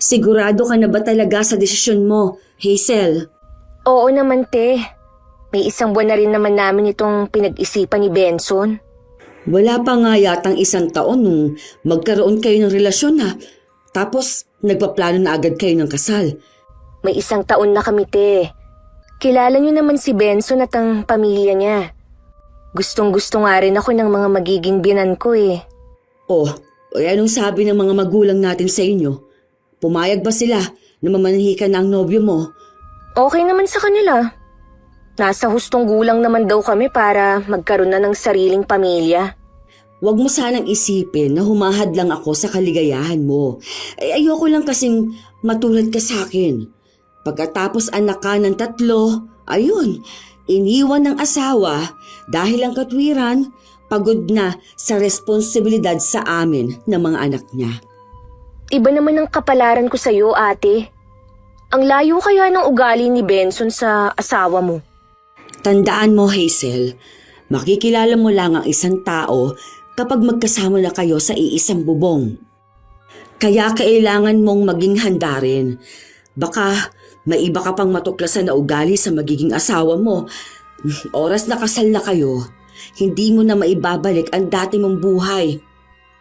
Sigurado ka na ba talaga sa desisyon mo, Hazel? Oo naman, te. May 1 buwan na rin naman namin itong pinag-isipan ni Benson. Wala pa nga yatang 1 taon nung magkaroon kayo ng relasyon ha. Tapos nagpaplano na agad kayo ng kasal. May 1 taon na kami, te. Kilala niyo naman si Benson at ang pamilya niya. Gustong-gusto nga rin ako ng mga magiging biyenan ko eh. Oh, anong sabi ng mga magulang natin sa inyo? Pumayag ba sila na mamanhikan na ang nobyo mo? Okay naman sa kanila. Nasa hustong gulang naman daw kami para magkaroon na ng sariling pamilya. Huwag mo sanang isipin na humahad lang ako sa kaligayahan mo. Ayoko lang kasing matulad ka sa akin. Pagkatapos anak ka ng 3, ayun, iniwan ng asawa dahil ang katwiran, pagod na sa responsibilidad sa amin ng mga anak niya. Iba naman ang kapalaran ko sa iyo, ate. Ang layo kaya ng ugali ni Benson sa asawa mo. Tandaan mo, Hazel, makikilala mo lang ang isang tao kapag magkasama na kayo sa iisang bubong. Kaya kailangan mong maging handa rin. Baka may iba ka pang matuklasan na ugali sa magiging asawa mo. Oras na kasal na kayo, hindi mo na maibabalik ang dati mong buhay.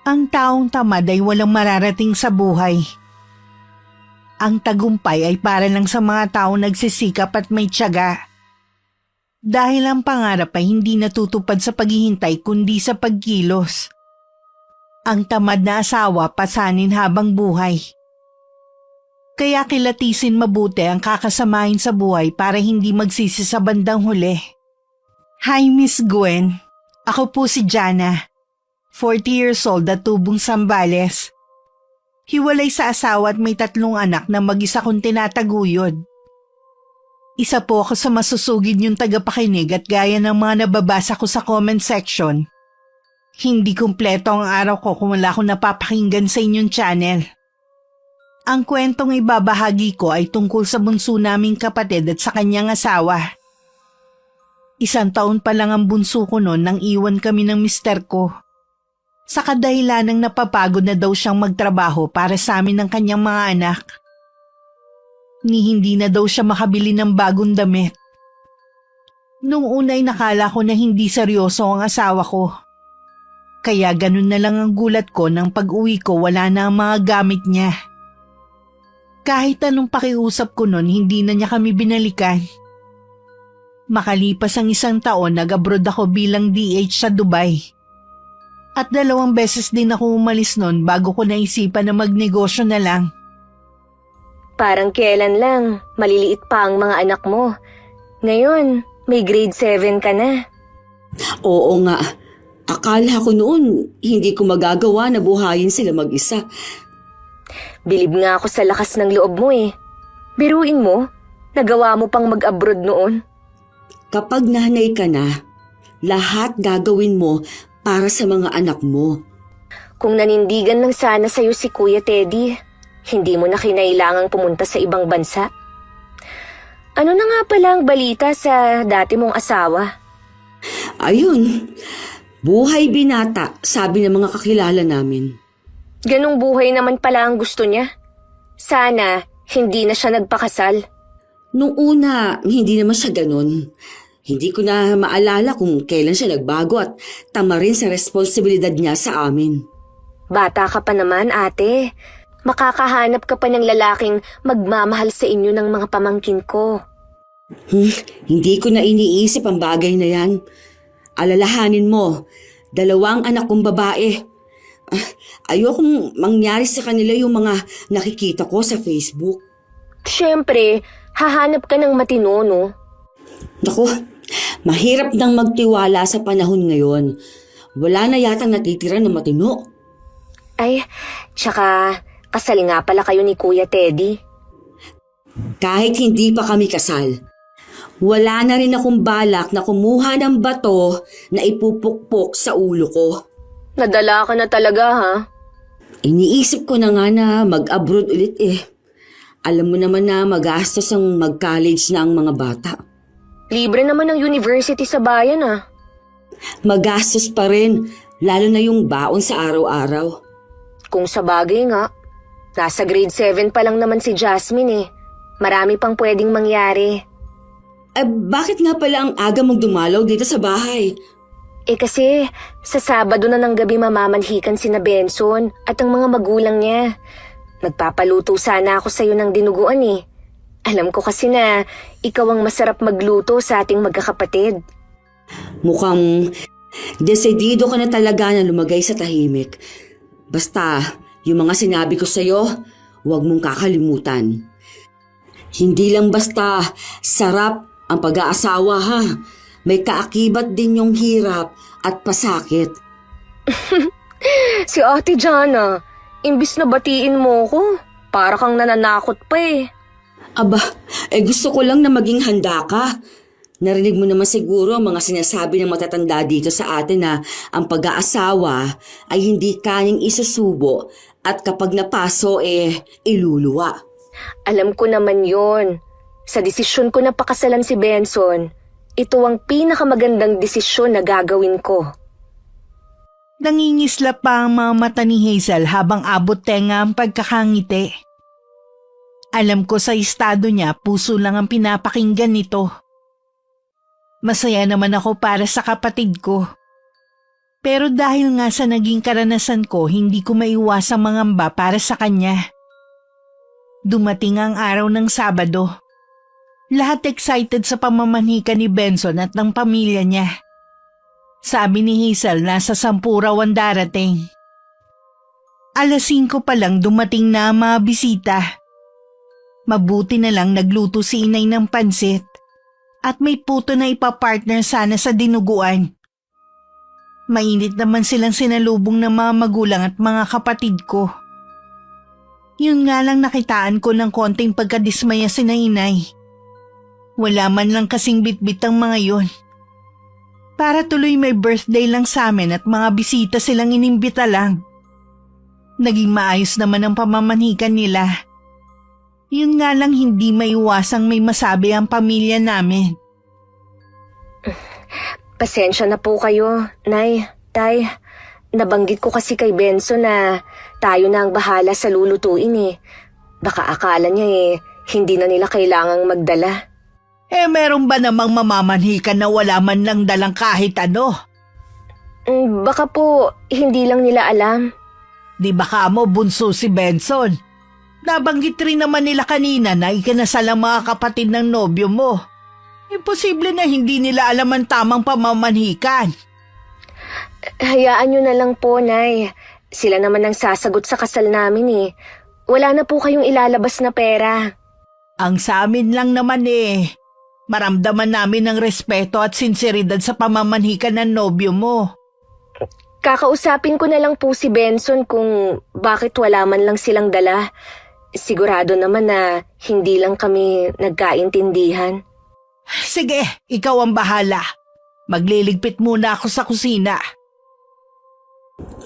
Ang taong tamad ay walang mararating sa buhay. Ang tagumpay ay para lang sa mga taong nagsisikap at may tiyaga. Dahil ang pangarap ay hindi natutupad sa paghihintay kundi sa pagkilos. Ang tamad na asawa pasanin habang buhay. Kaya kilatisin mabuti ang kakasamahin sa buhay para hindi magsisi sa bandang huli. Hi Miss Gwen, ako po si Jana, 40 years old at tubong Sambales. Hiwalay sa asawa at may 3 anak na mag-isa kong tinataguyod. Isa po ako sa masusugid niyong tagapakinig at gaya ng mga nababasa ko sa comment section. Hindi kumpleto ang araw ko kung wala akong napapakinggan sa inyong channel. Ang kwentong ibabahagi ko ay tungkol sa bunso naming kapatid at sa kanyang asawa. 1 taon pa lang ang bunso ko noon nang iwan kami ng mister ko. Sa kadahilanang napapagod na daw siyang magtrabaho para sa amin ng kanyang mga anak. Ni hindi na daw siya makabili ng bagong damit. Nung una'y nakala ko na hindi seryoso ang asawa ko. Kaya ganun na lang ang gulat ko nang pag-uwi ko wala na ang mga gamit niya. Kahit anong pakiusap ko nun, hindi na niya kami binalikan. Makalipas ang 1 taon, nag-abroad ako bilang DH sa Dubai. At 2 beses din ako umalis nun bago ko naisipan na magnegosyo na lang. Parang kailan lang, maliliit pa ang mga anak mo. Ngayon, may grade 7 ka na. Oo nga, akala ko noon hindi ko magagawa na buhayin sila mag-isa. Bilib nga ako sa lakas ng loob mo eh. Biruin mo, nagawa mo pang mag-abroad noon. Kapag nanay ka na, lahat gagawin mo para sa mga anak mo. Kung nanindigan lang sana sa'yo si Kuya Teddy, hindi mo na kinailangang pumunta sa ibang bansa. Ano na nga pala ang balita sa dati mong asawa? Ayun, buhay binata, sabi ng mga kakilala namin. Ganong buhay naman pala ang gusto niya. Sana hindi na siya nagpakasal. Nung una, hindi naman siya ganun. Hindi ko na maalala kung kailan siya nagbago at tama rin sa responsibilidad niya sa amin. Bata ka pa naman, ate. Makakahanap ka pa ng lalaking magmamahal sa inyo ng mga pamangkin ko. Hindi ko na iniisip ang bagay na yan. Alalahanin mo, 2 anak kong babae. Ayokong mangyari sa kanila yung mga nakikita ko sa Facebook. Siyempre, hahanap ka ng matino, no? Naku, mahirap nang magtiwala sa panahon ngayon. Wala na yatang natitira na matino. Ay, tsaka kasal nga pala kayo ni Kuya Teddy. Kahit hindi pa kami kasal, wala na rin akong balak na kumuha ng bato na ipupukpok sa ulo ko. Nadala ka na talaga, ha? Iniisip ko na nga na mag-abroad ulit eh. Alam mo naman na magastos ang mag-college na ang mga bata. Libre naman ang university sa bayan, ah. Magastos pa rin, lalo na yung baon sa araw-araw. Kung sa bagay nga. Nasa grade 7 pa lang naman si Jasmine eh. Marami pang pwedeng mangyari. Bakit nga pala ang aga mong dumalaw dito sa bahay? Kasi sa Sabado na ng gabi mamamanhikan sina Benson at ang mga magulang niya. Nagpapaluto sana ako sa'yo ng dinuguan eh. Alam ko kasi na ikaw ang masarap magluto sa ating magkakapatid. Mukhang desidido ka na talaga na lumagay sa tahimik. Basta, yung mga sinabi ko sa'yo, huwag mong kakalimutan. Hindi lang basta sarap ang pag-aasawa ha. May kaakibat din yung hirap at pasakit. Si Ate Jana, imbis na batiin mo ko, para kang nananakot pa eh. Aba, gusto ko lang na maging handa ka. Narinig mo naman siguro ang mga sinasabi ng matatanda dito sa atin na ang pag-aasawa ay hindi kaning isusubo at kapag napaso iluluwa. Alam ko naman yon. Sa desisyon ko na pakasalan si Benson, ito ang pinakamagandang desisyon na gagawin ko. Nangingisla pa ang mga mata ni Hazel habang abot tenga ang pagkakangiti. Alam ko sa estado niya, puso lang ang pinapakinggan nito. Masaya naman ako para sa kapatid ko. Pero dahil nga sa naging karanasan ko, hindi ko maiwasang mangamba para sa kanya. Dumating ang araw ng Sabado. Lahat excited sa pamamanhikan ni Benson at ng pamilya niya. Sabi ni Hazel, nasa 10 raw ang darating. 5:00 pa lang dumating na ang mga bisita. Mabuti na lang nagluto si inay ng pansit at may puto na ipapartner sana sa dinuguan. Mainit naman silang sinalubong ng mga magulang at mga kapatid ko. Yun nga lang nakitaan ko ng konting pagkadismaya si inay. Wala man lang kasing bitbit ang mga yon. Para tuloy may birthday lang sa amin at mga bisita silang inimbita lang. Naging maayos naman ang pamamanhikan nila. Yun nga lang hindi maiwasang may masabi ang pamilya namin. Pasensya na po kayo, Nay, Tay. Nabanggit ko kasi kay Benson na tayo na ang bahala sa lulutuin eh. Baka akala niya hindi na nila kailangang magdala. Meron ba namang mamamanhikan na wala man lang dalang kahit ano? Baka po hindi lang nila alam. Di baka mo bunso si Benson? Nabanggit rin naman nila kanina na ikinasal ang mga kapatid ng nobyo mo. Imposible na hindi nila alam ang tamang pamamanhikan. Hayaan nyo na lang po, Nay. Sila naman ang sasagot sa kasal namin eh. Wala na po kayong ilalabas na pera. Ang sa amin lang naman maramdaman namin ang respeto at sinseridad sa pamamanhikan ng nobyo mo. Kakausapin ko na lang po si Benson kung bakit wala man lang silang dala. Sigurado naman na hindi lang kami nagkaintindihan. Sige, ikaw ang bahala. Magliligpit muna ako sa kusina.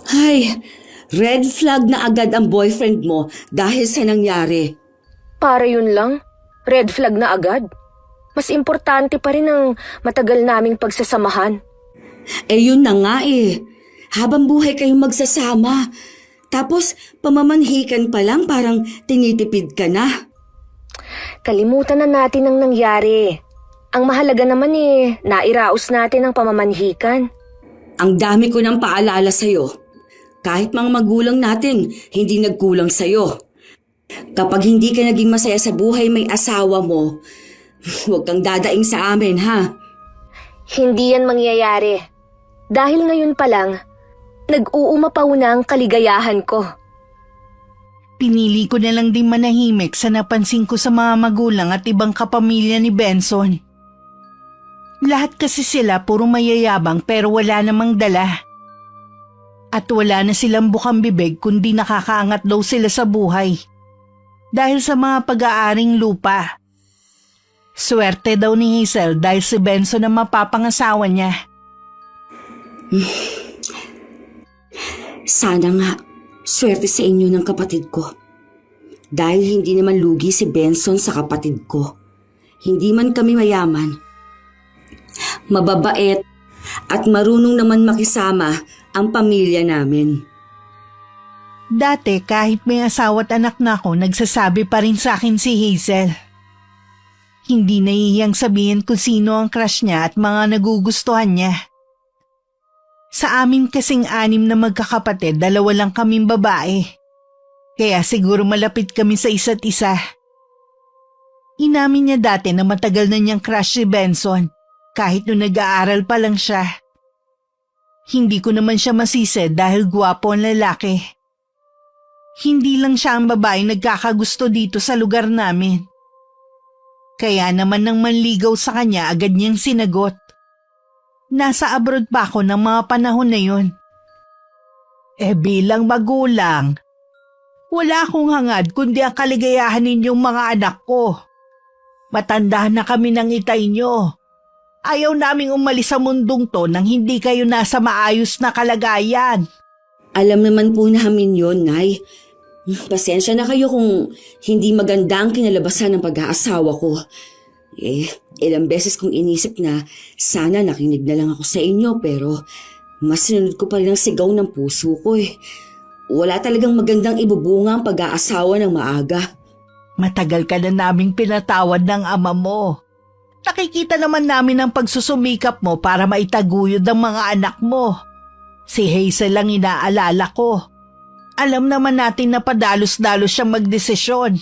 Ay, red flag na agad ang boyfriend mo dahil sa nangyari. Para yun lang? Red flag na agad? Mas importante pa rin ang matagal naming pagsasamahan. Yun na nga Habang buhay kayong magsasama. Tapos pamamanhikan pa lang parang tinitipid ka na. Kalimutan na natin ang nangyari. Ang mahalaga naman nairaos natin ang pamamanhikan. Ang dami ko nang paalala sa'yo. Kahit mga magulang natin, hindi nagkulang sa'yo. Kapag hindi ka naging masaya sa buhay may asawa mo, huwag kang dadaing sa amin, ha? Hindi yan mangyayari. Dahil ngayon pa lang, nag-uumapaw na ang kaligayahan ko. Pinili ko na lang din manahimik sa napansin ko sa mga magulang at ibang kapamilya ni Benson. Lahat kasi sila puro mayayabang pero wala namang dala. At wala na silang bukang bibig kundi nakakaangat daw sila sa buhay. Dahil sa mga pag-aaring lupa. Swerte daw ni Hazel dahil si Benson ang mapapangasawa niya. Sana nga, swerte sa inyo ng kapatid ko. Dahil hindi naman lugi si Benson sa kapatid ko. Hindi man kami mayaman. Mababait at marunong naman makisama ang pamilya namin. Dati kahit may asawa at anak na ako, nagsasabi pa rin sa akin si Hazel. Hindi nahihiyang sabihin kung sino ang crush niya at mga nagugustuhan niya. Sa amin kasing 6 na magkakapatid, 2 lang kaming babae. Kaya siguro malapit kami sa isa't isa. Inamin niya dati na matagal na niyang crush si Benson, kahit nung nag-aaral pa lang siya. Hindi ko naman siya masisi dahil gwapo ang lalaki. Hindi lang siya ang babaeng nagkakagusto dito sa lugar namin. Kaya naman nang manligaw sa kanya, agad niyang sinagot. Nasa abroad pa ako ng mga panahon na yun. Bilang magulang, wala akong hangad kundi ang kaligayahan ninyong mga anak ko. Matanda na kami ng itay nyo. Ayaw naming umalis sa mundong to nang hindi kayo nasa maayos na kalagayan. Alam naman po namin yon, Nay. Pasensya na kayo kung hindi maganda ang kinalabasan ng pag-aasawa ko. Ilang beses kong inisip na sana nakinig na lang ako sa inyo pero mas sinunod ko pa rin ang sigaw ng puso ko Wala talagang magandang ibubunga ang pag-aasawa ng maaga. Matagal ka na naming pinatawad ng ama mo. Nakikita naman namin ang pagsusumikap mo para maitaguyod ang mga anak mo. Si Hazel lang inaalala ko. Alam naman natin na padalos-dalos siyang magdesisyon.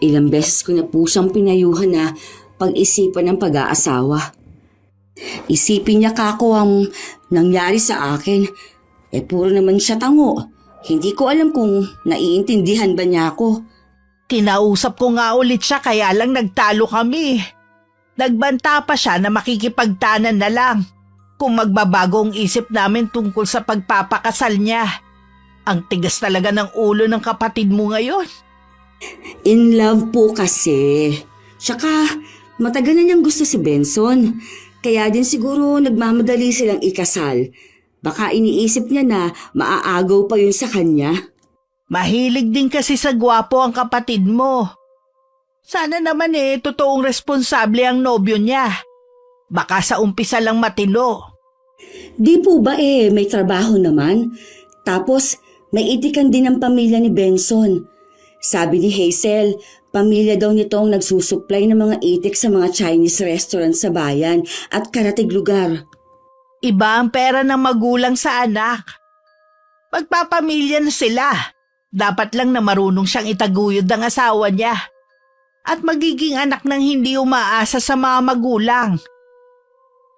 Ilang beses ko na po siyang pinayuhan na pag-isipan ng pag-aasawa. Isipin niya kako ang nangyari sa akin. Puro naman siya tango. Hindi ko alam kung naiintindihan ba niya ako. Kinausap ko nga ulit siya kaya lang nagtalo kami. Nagbanta pa siya na makikipagtanan na lang kung magbabago ang isip namin tungkol sa pagpapakasal niya. Ang tigas talaga ng ulo ng kapatid mo ngayon. In love po kasi. Tsaka matagal na niyang gusto si Benson. Kaya din siguro nagmamadali silang ikasal. Baka iniisip niya na maaagaw pa yun sa kanya. Mahilig din kasi sa gwapo ang kapatid mo. Sana naman totoong responsable ang nobyo niya. Baka sa umpisa lang matino. Di po ba may trabaho naman? Tapos may itikan din ang pamilya ni Benson. Sabi ni Hazel, pamilya daw nito ang nagsusupply ng mga itik sa mga Chinese restaurant sa bayan at karatig lugar. Iba ang pera ng magulang sa anak. Magpapamilya na sila. Dapat lang na marunong siyang itaguyod ang asawa niya. At magiging anak ng hindi umaasa sa mga magulang.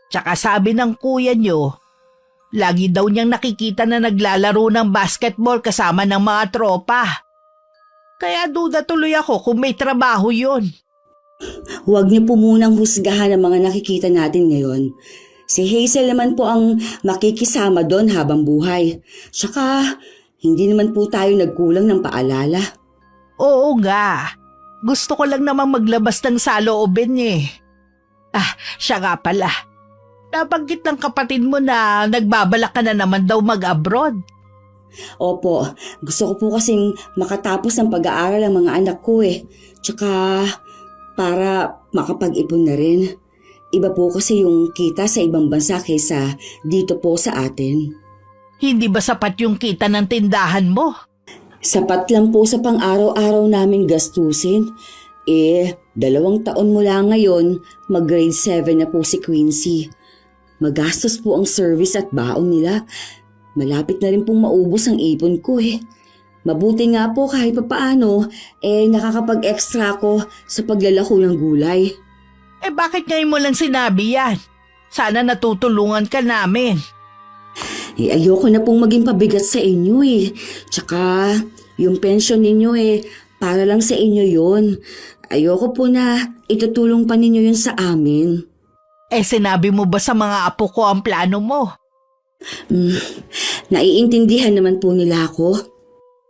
Tsaka sabi ng kuya niyo, lagi daw niyang nakikita na naglalaro ng basketball kasama ng mga tropa. Kaya duda tuloy ako kung may trabaho yun. Huwag niyo po munang husgahan ang mga nakikita natin ngayon. Si Hazel naman po ang makikisama doon habang buhay. Tsaka, hindi naman po tayo nagkulang ng paalala. Oo nga. Gusto ko lang namang maglabas ng saloobin siya nga pala. Nabanggit ng kapatid mo na nagbabalak ka na naman daw mag-abroad. Opo, gusto ko po kasing makatapos ng pag-aaral ang mga anak ko Tsaka, para makapag-ipon na rin. Iba po kasi yung kita sa ibang bansa kaysa dito po sa atin. Hindi ba sapat yung kita ng tindahan mo? Sapat lang po sa pang-araw-araw naming gastusin. 2 taon mula ngayon, mag-grade 7 na po si Quincy. Magastos po ang service at baon nila. Malapit na rin pong maubos ang ipon ko Mabuti nga po kahit papaano, nakakapag-extra ako sa paglalako ng gulay. Bakit ngayon mo lang sinabi yan? Sana natutulungan ka namin. Ayoko na pong maging pabigat sa inyo Tsaka, yung pension ninyo para lang sa inyo yun. Ayoko po na itutulong pa ninyo yun sa amin. Sinabi mo ba sa mga apo ko ang plano mo? Naiintindihan naman po nila ako.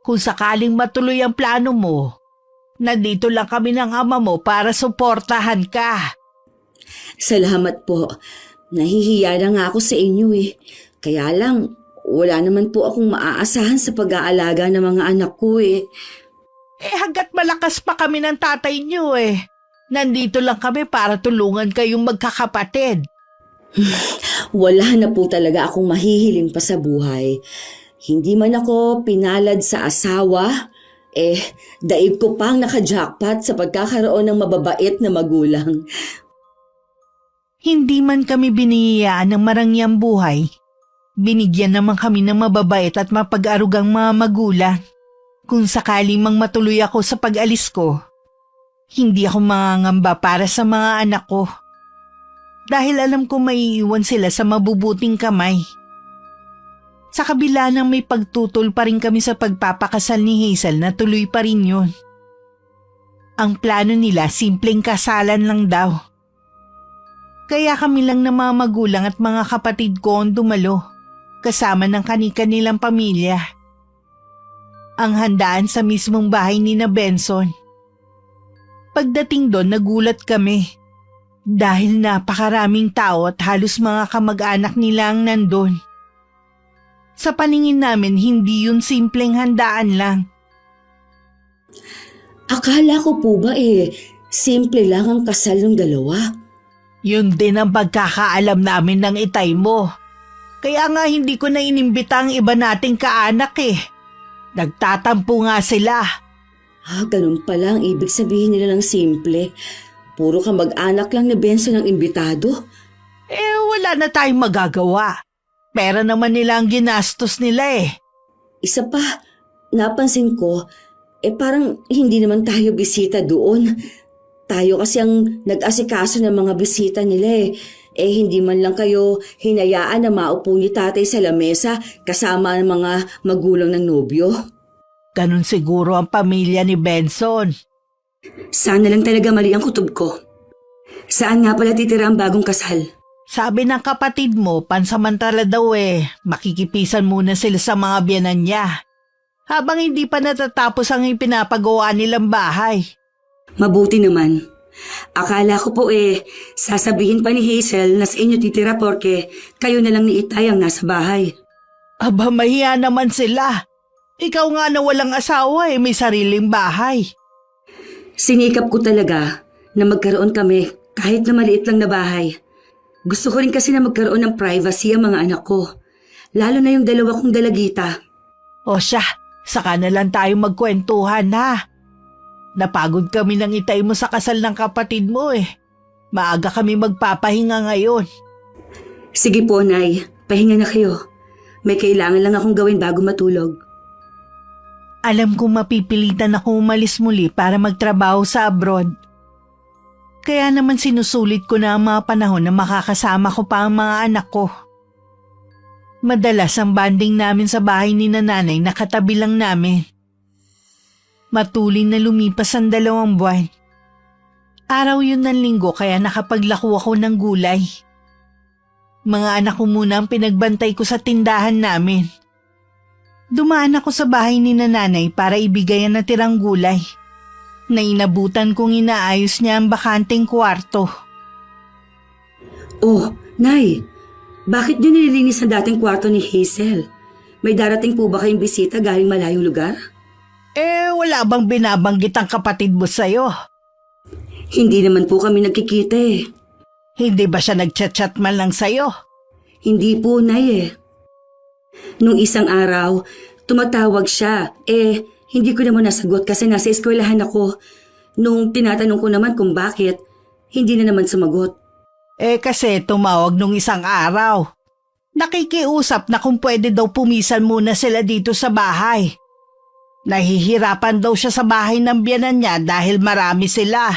Kung sakaling matuloy ang plano mo, nandito lang kami ng ama mo para suportahan ka. Salamat po. Nahihiya na nga ako sa inyo Kaya lang, wala naman po akong maaasahan sa pag-aalaga ng mga anak ko Hanggat malakas pa kami ng tatay niyo Nandito lang kami para tulungan kayong magkakapatid. Wala na po talaga akong mahihiling pa sa buhay. Hindi man ako pinalad sa asawa, daig ko pang naka-jackpot sa pagkakaroon ng mababait na magulang. Hindi man kami biniyayaan ng marangyang buhay, binigyan naman kami ng mababait at mapag-arugang mga magulang. Kung sakali mang matuloy ako sa pag-alis ko, hindi ako mangangamba para sa mga anak ko. Dahil alam ko maiiwan sila sa mabubuting kamay. Sa kabila ng may pagtutol pa rin kami sa pagpapakasal ni Hazel na tuloy pa rin yun. Ang plano nila simpleng kasalan lang daw. Kaya kami lang na mga magulang at mga kapatid ko ang dumalo, kasama ng kani-kanilang pamilya. Ang handaan sa mismong bahay ni na Benson. Pagdating doon nagulat kami. Dahil napakaraming tao at halos mga kamag-anak nila ang nandun. Sa paningin namin, hindi yun simpleng handaan lang. Akala ko po ba simple lang ang kasal ng dalawa? Yun din ang pagkakaalam namin ng itay mo. Kaya nga hindi ko na inimbita ang iba nating kaanak Nagtatampo nga sila. Ganun pala ang ibig sabihin nila ng simple. Puro kamag-anak lang ni Benson ang imbitado. Wala na tayong magagawa. Pera naman nila ang ginastos nila Isa pa, napansin ko, parang hindi naman tayo bisita doon. Tayo kasi ang nag-asikaso ng mga bisita nila hindi man lang kayo hinayaan na maupo ni tatay sa lamesa kasama ng mga magulang ng nobyo. Ganun siguro ang pamilya ni Benson. Sana lang talaga mali ang kutob ko. Saan nga pala titira ang bagong kasal? Sabi ng kapatid mo, pansamantala daw makikipisan muna sila sa mga biyanan niya. Habang hindi pa natatapos ang ipinapagawa nilang bahay. Mabuti naman. Akala ko po sasabihin pa ni Hazel na sa inyo titira porke kayo na lang ni Itay ang nasa bahay. Aba, mahiya naman sila. Ikaw nga na walang asawa may sariling bahay. Sinikap ko talaga na magkaroon kami kahit na maliit lang na bahay. Gusto ko rin kasi na magkaroon ng privacy ang mga anak ko. Lalo na yung dalawa kong dalagita. O siya, saka na lang tayo magkwentuhan Napagod kami ng itay mo sa kasal ng kapatid mo Maaga kami magpapahinga ngayon. Sige po, Nay. Pahinga na kayo. May kailangan lang akong gawin bago matulog. Alam kong mapipilitan ako umalis muli para magtrabaho sa abroad. Kaya naman sinusulit ko na ang mga panahon na makakasama ko pa ang mga anak ko. Madalas ang banding namin sa bahay ni nanay nakatabi lang namin. Matuloy na lumipas ang 2 buwan. Araw yun ng linggo kaya nakapaglako ako ng gulay. Mga anak ko muna ang pinagbantay ko sa tindahan namin. Dumaan ako sa bahay ni nanay para ibigay ang natirang gulay. Nainabutan kong inaayos niya ang bakanteng kwarto. Oh, Nay, bakit niyo nililinis ang dating kwarto ni Hazel? May darating po ba kayong bisita galing malayong lugar? Wala bang binabanggit ang kapatid mo sa'yo? Hindi naman po kami nagkikita Hindi ba siya nagchat-chat man lang sa'yo? Hindi po, Nay Nung isang araw, tumatawag siya. Hindi ko naman nasagot kasi nasa eskwelahan ako. Nung tinatanong ko naman kung bakit, hindi na naman sumagot. Kasi tumawag nung isang araw. Nakikiusap na kung pwede daw pumisan muna sila dito sa bahay. Nahihirapan daw siya sa bahay ng biyanan niya dahil marami sila.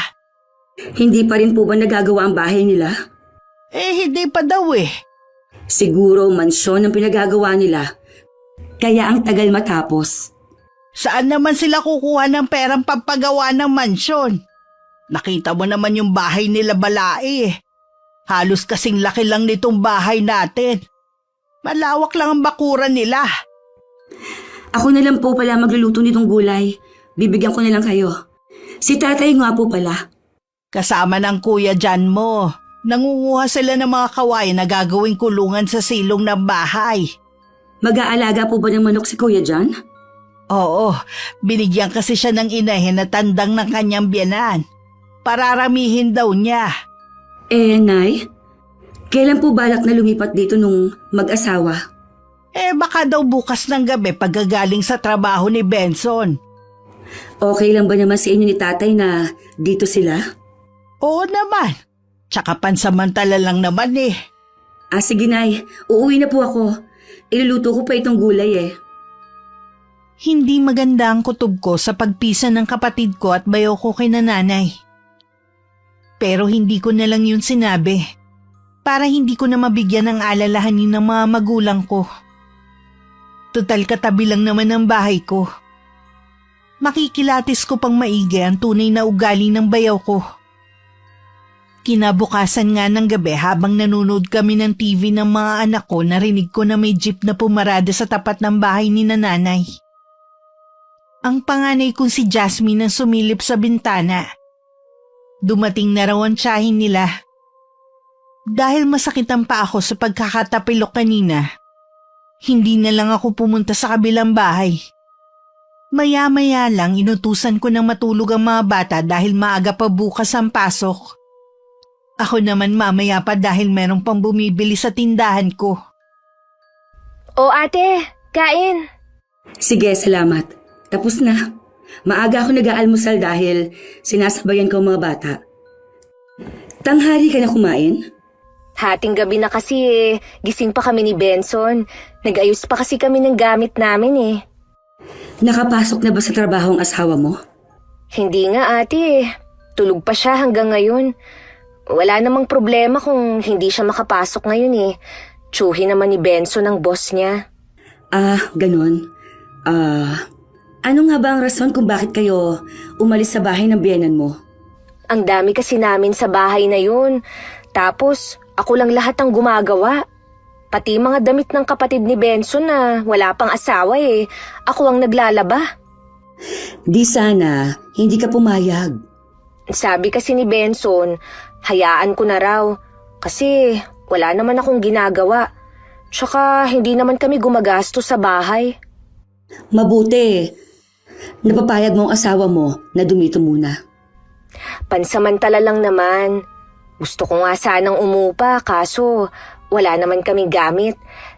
Hindi pa rin po ba nagagawa ang bahay nila? Hindi pa daw Siguro mansyon ang pinagagawa nila. Kaya ang tagal matapos. Saan naman sila kukuha ng perang pampagawa ng mansyon? Nakita mo naman yung bahay nila Balai Halos kasing laki lang nitong bahay natin. Malawak lang ang bakuran nila. Ako na lang po pala magluluto nitong gulay. Bibigyan ko na lang kayo. Si tatay nga po pala. Kasama ng kuya Jan mo. Nangunguha sila ng mga kawain na gagawing kulungan sa silong ng bahay. Mag-aalaga po ba ng manok si Kuya Jan? Oo, binigyan kasi siya ng inahin na tandang ng kanyang biyanan. Pararamihin daw niya. Nay, Kailan po balak na lumipat dito nung mag-asawa? Baka daw bukas ng gabi pagkagaling sa trabaho ni Benson. Okay lang ba naman sa inyo ni tatay na dito sila? Oo naman. Tsaka pansamantala lang naman eh. Sige Nay, uuwi na po ako. Iluluto ko pa itong gulay eh. Hindi maganda ang kutob ko sa pagpisa ng kapatid ko at bayo ko kay nanay. Pero hindi ko na lang yun sinabi para hindi ko na mabigyan ng alalahanin ng mga magulang ko. Tutal katabi lang naman ang bahay ko. Makikilatis ko pang maigi ang tunay na ugali ng bayaw ko. Kinabukasan nga ng gabi habang nanonood kami ng TV ng mga anak ko, narinig ko na may jeep na pumarada sa tapat ng bahay ni nanay. Ang panganay kong si Jasmine ang sumilip sa bintana. Dumating na raw ang tiyahin nila. Dahil masakit ang paa ko sa pagkakatapilok kanina, hindi na lang ako pumunta sa kabilang bahay. Maya-maya lang inutusan ko ng matulog ang mga bata dahil maaga pa bukas ang pasok. Ako naman mamaya pa dahil merong pang bumibili sa tindahan ko. O ate, kain. Sige, salamat. Tapos na. Maaga ako nag-aalmusal dahil sinasabayan ko ang mga bata. Tanghali ka na kumain? Hating gabi na kasi gising pa kami ni Benson. Nag-ayos pa kasi kami ng gamit namin eh. Nakapasok na ba sa trabaho ang asawa mo? Hindi nga ate, tulog pa siya hanggang ngayon. Wala namang problema kung hindi siya makapasok ngayon eh. Tsuhi naman ni Benson ang boss niya. Ganun. Ano nga ba ang rason kung bakit kayo umalis sa bahay ng biyenan mo? Ang dami kasi namin sa bahay na yun. Tapos, ako lang lahat ang gumagawa. Pati mga damit ng kapatid ni Benson na wala pang asawa eh. Ako ang naglalaba. Di sana, hindi ka pumayag. Sabi kasi ni Benson, hayaan ko na raw. Kasi wala naman akong ginagawa. Tsaka hindi naman kami gumagastos sa bahay. Mabuti. Napapayag mo ang asawa mo na dumito muna. Pansamantala lang naman. Gusto ko nga sanang umupa kaso wala naman kaming gamit.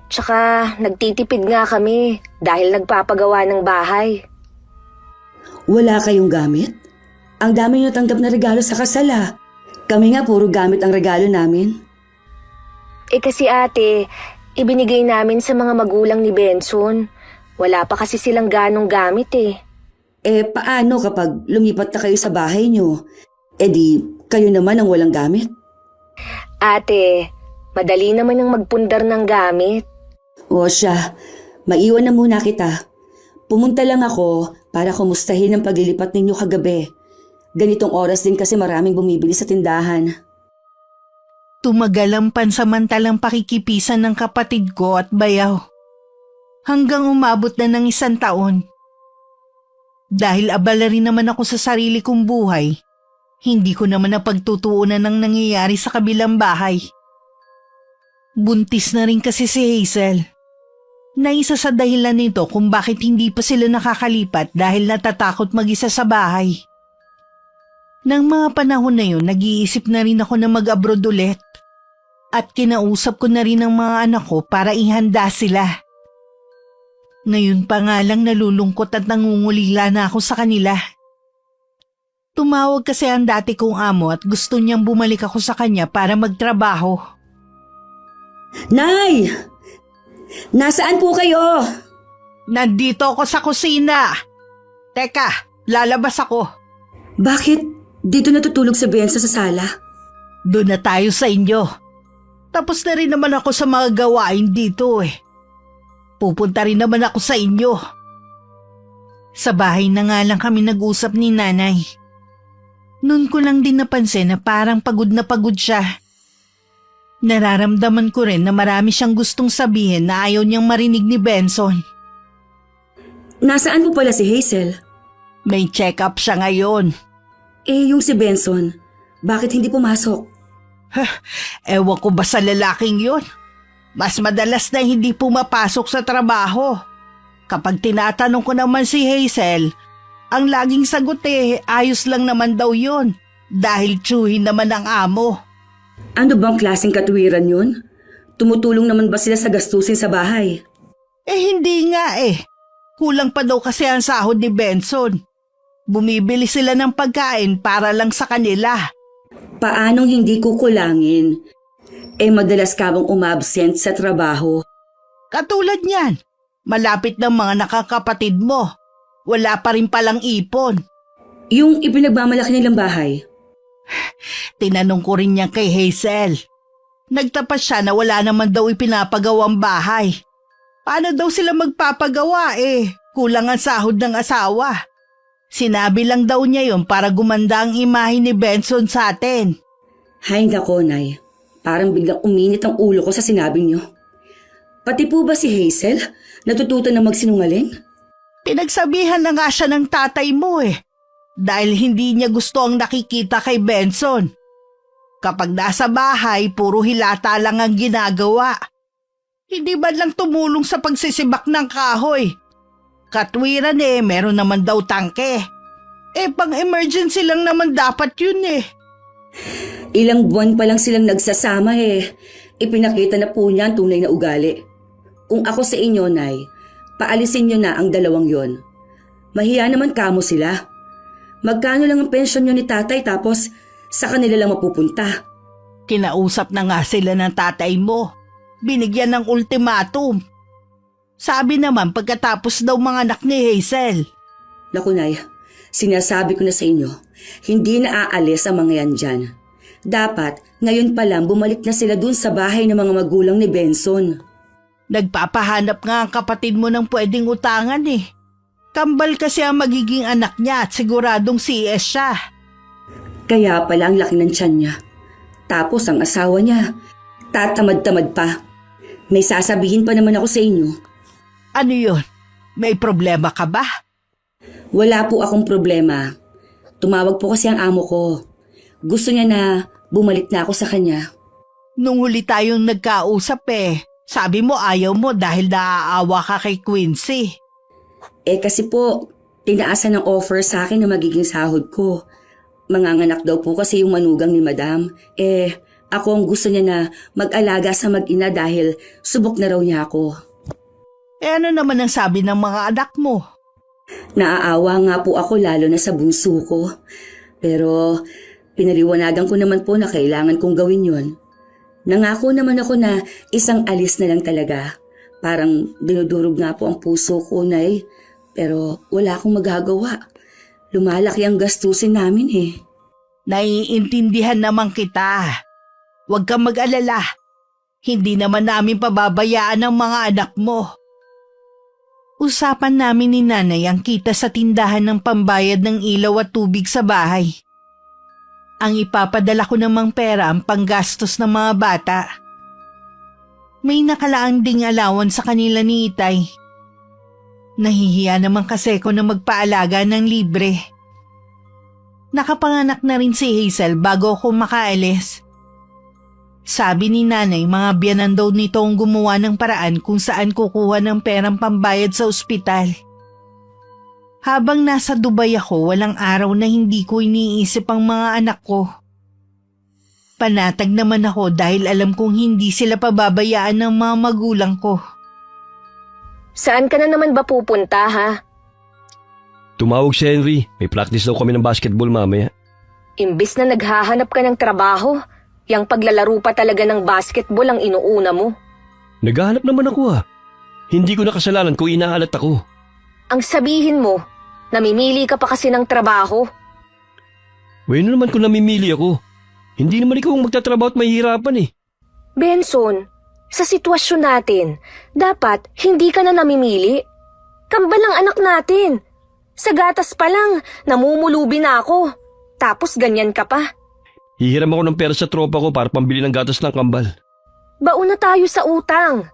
Tsaka nagtitipid nga kami dahil nagpapagawa ng bahay. Wala kayong gamit? Ang dami niyo tanggap na regalo sa kasal ah. Kami nga puro gamit ang regalo namin. Kasi ate, ibinigay namin sa mga magulang ni Benson. Wala pa kasi silang ganong gamit eh. Paano kapag lumipat na kayo sa bahay niyo? Di, kayo naman ang walang gamit? Ate, madali naman ang magpundar ng gamit. O siya, maiwan na muna kita. Pumunta lang ako para kumustahin ang paglilipat ninyo kagabi. Ganitong oras din kasi maraming bumibili sa tindahan. Tumagal ang pansamantalang pakikipisan ng kapatid ko at bayaw. Hanggang umabot na ng 1 taon. Dahil abala rin naman ako sa sarili kong buhay, hindi ko naman napagtutuunan ng nangyayari sa kabilang bahay. Buntis na rin kasi si Hazel. Na isa sa dahilan nito kung bakit hindi pa sila nakakalipat dahil natatakot mag-isa sa bahay. Nang mga panahon na yun, nag-iisip na rin ako na mag-abroad ulit. At kinausap ko na rin ang mga anak ko para ihanda sila. Ngayon pa nga lang nalulungkot at nangungulila na ako sa kanila. Tumawag kasi ang dati kong amo at gusto niyang bumalik ako sa kanya para magtrabaho. Nay! Nasaan po kayo? Nandito ako sa kusina. Teka, lalabas ako. Bakit dito natutulog si Benson sa sala? Doon na tayo sa inyo. Tapos na rin naman ako sa mga gawain dito eh. Pupunta rin naman ako sa inyo. Sa bahay na nga lang kami nag-usap ni nanay. Noon ko lang din napansin na parang pagod na pagod siya. Nararamdaman ko rin na marami siyang gustong sabihin na ayaw niyang marinig ni Benson. Nasaan po pala si Hazel? May check-up siya ngayon. Yung si Benson, bakit hindi pumasok? Ewan ko ba sa lalaking yun? Mas madalas na hindi pumapasok sa trabaho. Kapag tinatanong ko naman si Hazel, ang laging sagot ayos lang naman daw yun dahil tsuhin naman ang amo. Ano bang klaseng katwiran yun? Tumutulong naman ba sila sa gastusin sa bahay? Hindi nga eh. Kulang pa daw kasi ang sahod ni Benson. Bumibili sila ng pagkain para lang sa kanila. Paanong hindi kukulangin? Madalas ka bang umabsent sa trabaho? Katulad niyan, malapit ng mga nakakapatid mo. Wala pa rin palang ipon. Yung ipinagmamalaki nilang bahay? Tinanong ko rin niya kay Hazel. Nagtapat siya na wala naman daw ipinapagawang bahay. Paano daw sila magpapagawa eh? Kulang ang sahod ng asawa. Sinabi lang daw niya yon para gumanda ang imahe ni Benson sa atin. Hay nako, Nay. Parang biglang uminit ang ulo ko sa sinabi niyo. Pati po ba si Hazel natututo na magsinungaling? Pinagsabihan na nga siya ng tatay mo eh. Dahil hindi niya gusto ang nakikita kay Benson. Kapag nasa bahay, puro hilata lang ang ginagawa. Hindi ba lang tumulong sa pagsisibak ng kahoy? Katwiran eh, meron naman daw tangke. Pang-emergency lang naman dapat yun eh. Ilang buwan pa lang silang nagsasama eh. Ipinakita na po niya ang tunay na ugali. Kung ako sa inyo, Nay, paalisin niyo na ang dalawang yon. Mahiya naman kamo sila. Magkano lang ang pensyon niyo ni tatay tapos sa kanila lang mapupunta? Kinausap na nga sila ng tatay mo. Binigyan ng ultimatum. Sabi naman pagkatapos daw mga anak ni Hazel. Naku, Nay, sinasabi ko na sa inyo, hindi na aalis ang mga yan dyan. Dapat, ngayon pa lang bumalik na sila dun sa bahay ng mga magulang ni Benson. Nagpapahanap nga ang kapatid mo ng pwedeng utangan eh. Kambal kasi ang magiging anak niya at siguradong CS siya. Kaya pala ang laki ng tiyan niya. Tapos ang asawa niya, tatamad-tamad pa. May sasabihin pa naman ako sa inyo. Ano yun? May problema ka ba? Wala po akong problema. Tumawag po kasi ang amo ko. Gusto niya na bumalik na ako sa kanya. Nung huli tayong nagkausap sabi mo ayaw mo dahil naaawa ka kay Quincy. Kasi po, tinaasan ng offer sa akin na magiging sahod ko. Manganganak daw po kasi yung manugang ni Madam. Ako ang gusto niya na mag-alaga sa mag-ina dahil subok na raw niya ako. Ano naman ang sabi ng mga anak mo? Naaawa nga po ako lalo na sa bunso ko. Pero pinaliwanagan ko naman po na kailangan kong gawin yon. Nangako naman ako na isang alis na lang talaga. Parang dinudurog nga po ang puso ko, Nay. Pero wala akong magagawa. Lumalaki ang gastusin namin eh. Naiintindihan naman kita. Huwag kang mag-alala. Hindi naman namin pababayaan ang mga anak mo. Usapan namin ni Nanay ang kita sa tindahan ng pambayad ng ilaw at tubig sa bahay. Ang ipapadala ko namang pera ang panggastos ng mga bata. May nakalaang ding alawan sa kanila ni Itay. Nahihiya naman kasi ko na magpaalaga ng libre. Nakapanganak na rin si Hazel bago ako makaalis. Sabi ni Nanay mga biyanan daw nito ang gumawa ng paraan kung saan kukuha ng perang pambayad sa ospital. Habang nasa Dubai ako, walang araw na hindi ko iniisip ang mga anak ko. Panatag naman ako dahil alam kong hindi sila pababayaan ng mga magulang ko. Saan ka na naman ba pupunta, ha? Tumawag si Henry. May practice daw kami ng basketball mamaya. Imbis na naghahanap ka ng trabaho, yang paglalaro pa talaga ng basketball ang inuuna mo. Naghahanap naman ako Hindi ko nakasalanan kung inaalat ako. Ang sabihin mo, namimili ka pa kasi ng trabaho. Bueno naman kung namimili ako. Hindi naman ikaw ang magtatrabaho at mahihirapan Benson, sa sitwasyon natin, dapat hindi ka na namimili. Kambal ang anak natin. Sa gatas pa lang, namumulubi na ako. Tapos ganyan ka pa. Hihiram ako ng pera sa tropa ko para pambili ng gatas ng kambal. Bauna tayo sa utang.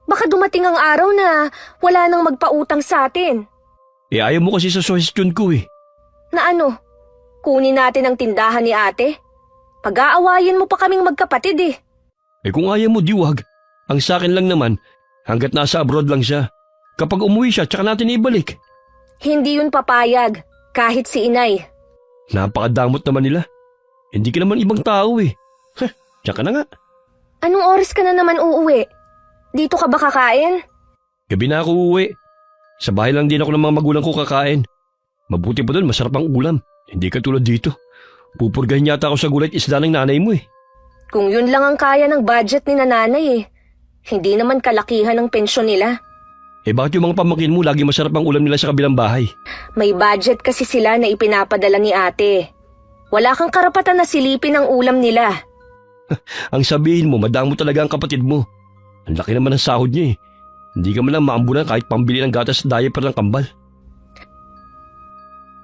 Baka dumating ang araw na wala nang magpautang sa atin. Ayaw mo kasi sa suggestion ko Na ano? Kunin natin ang tindahan ni ate? Pag-aawayin mo pa kaming magkapatid Kung ayaw mo, di wag. Ang sa akin lang naman, hanggat nasa abroad lang siya. Kapag umuwi siya, tsaka natin ibalik. Hindi yun papayag, kahit si inay. Napakadamot naman nila. Hindi ka naman ibang tao Tsaka na nga. Anong oras ka na naman uuwi? Dito ka ba kakain? Gabi na ako uuwi. Sa bahay lang din ako ng mga magulang ko kakain. Mabuti pa doon, masarap ang ulam. Hindi katulad dito. Pupurgahin yata ako sa gulay at isda ng nanay mo eh. Kung yun lang ang kaya ng budget ni nanay eh. Hindi naman kalakihan ng pensyon nila. Eh bakit yung mga pamangkin mo lagi masarap ang ulam nila sa kabilang bahay? May budget kasi sila na ipinapadala ni ate. Wala kang karapatan na silipin ang ulam nila. Ang sabihin mo, madamo talaga ang kapatid mo. Ang laki naman ng sahod niya eh. Hindi ka man lang maambunan kahit pambili ng gatas at diaper ng kambal.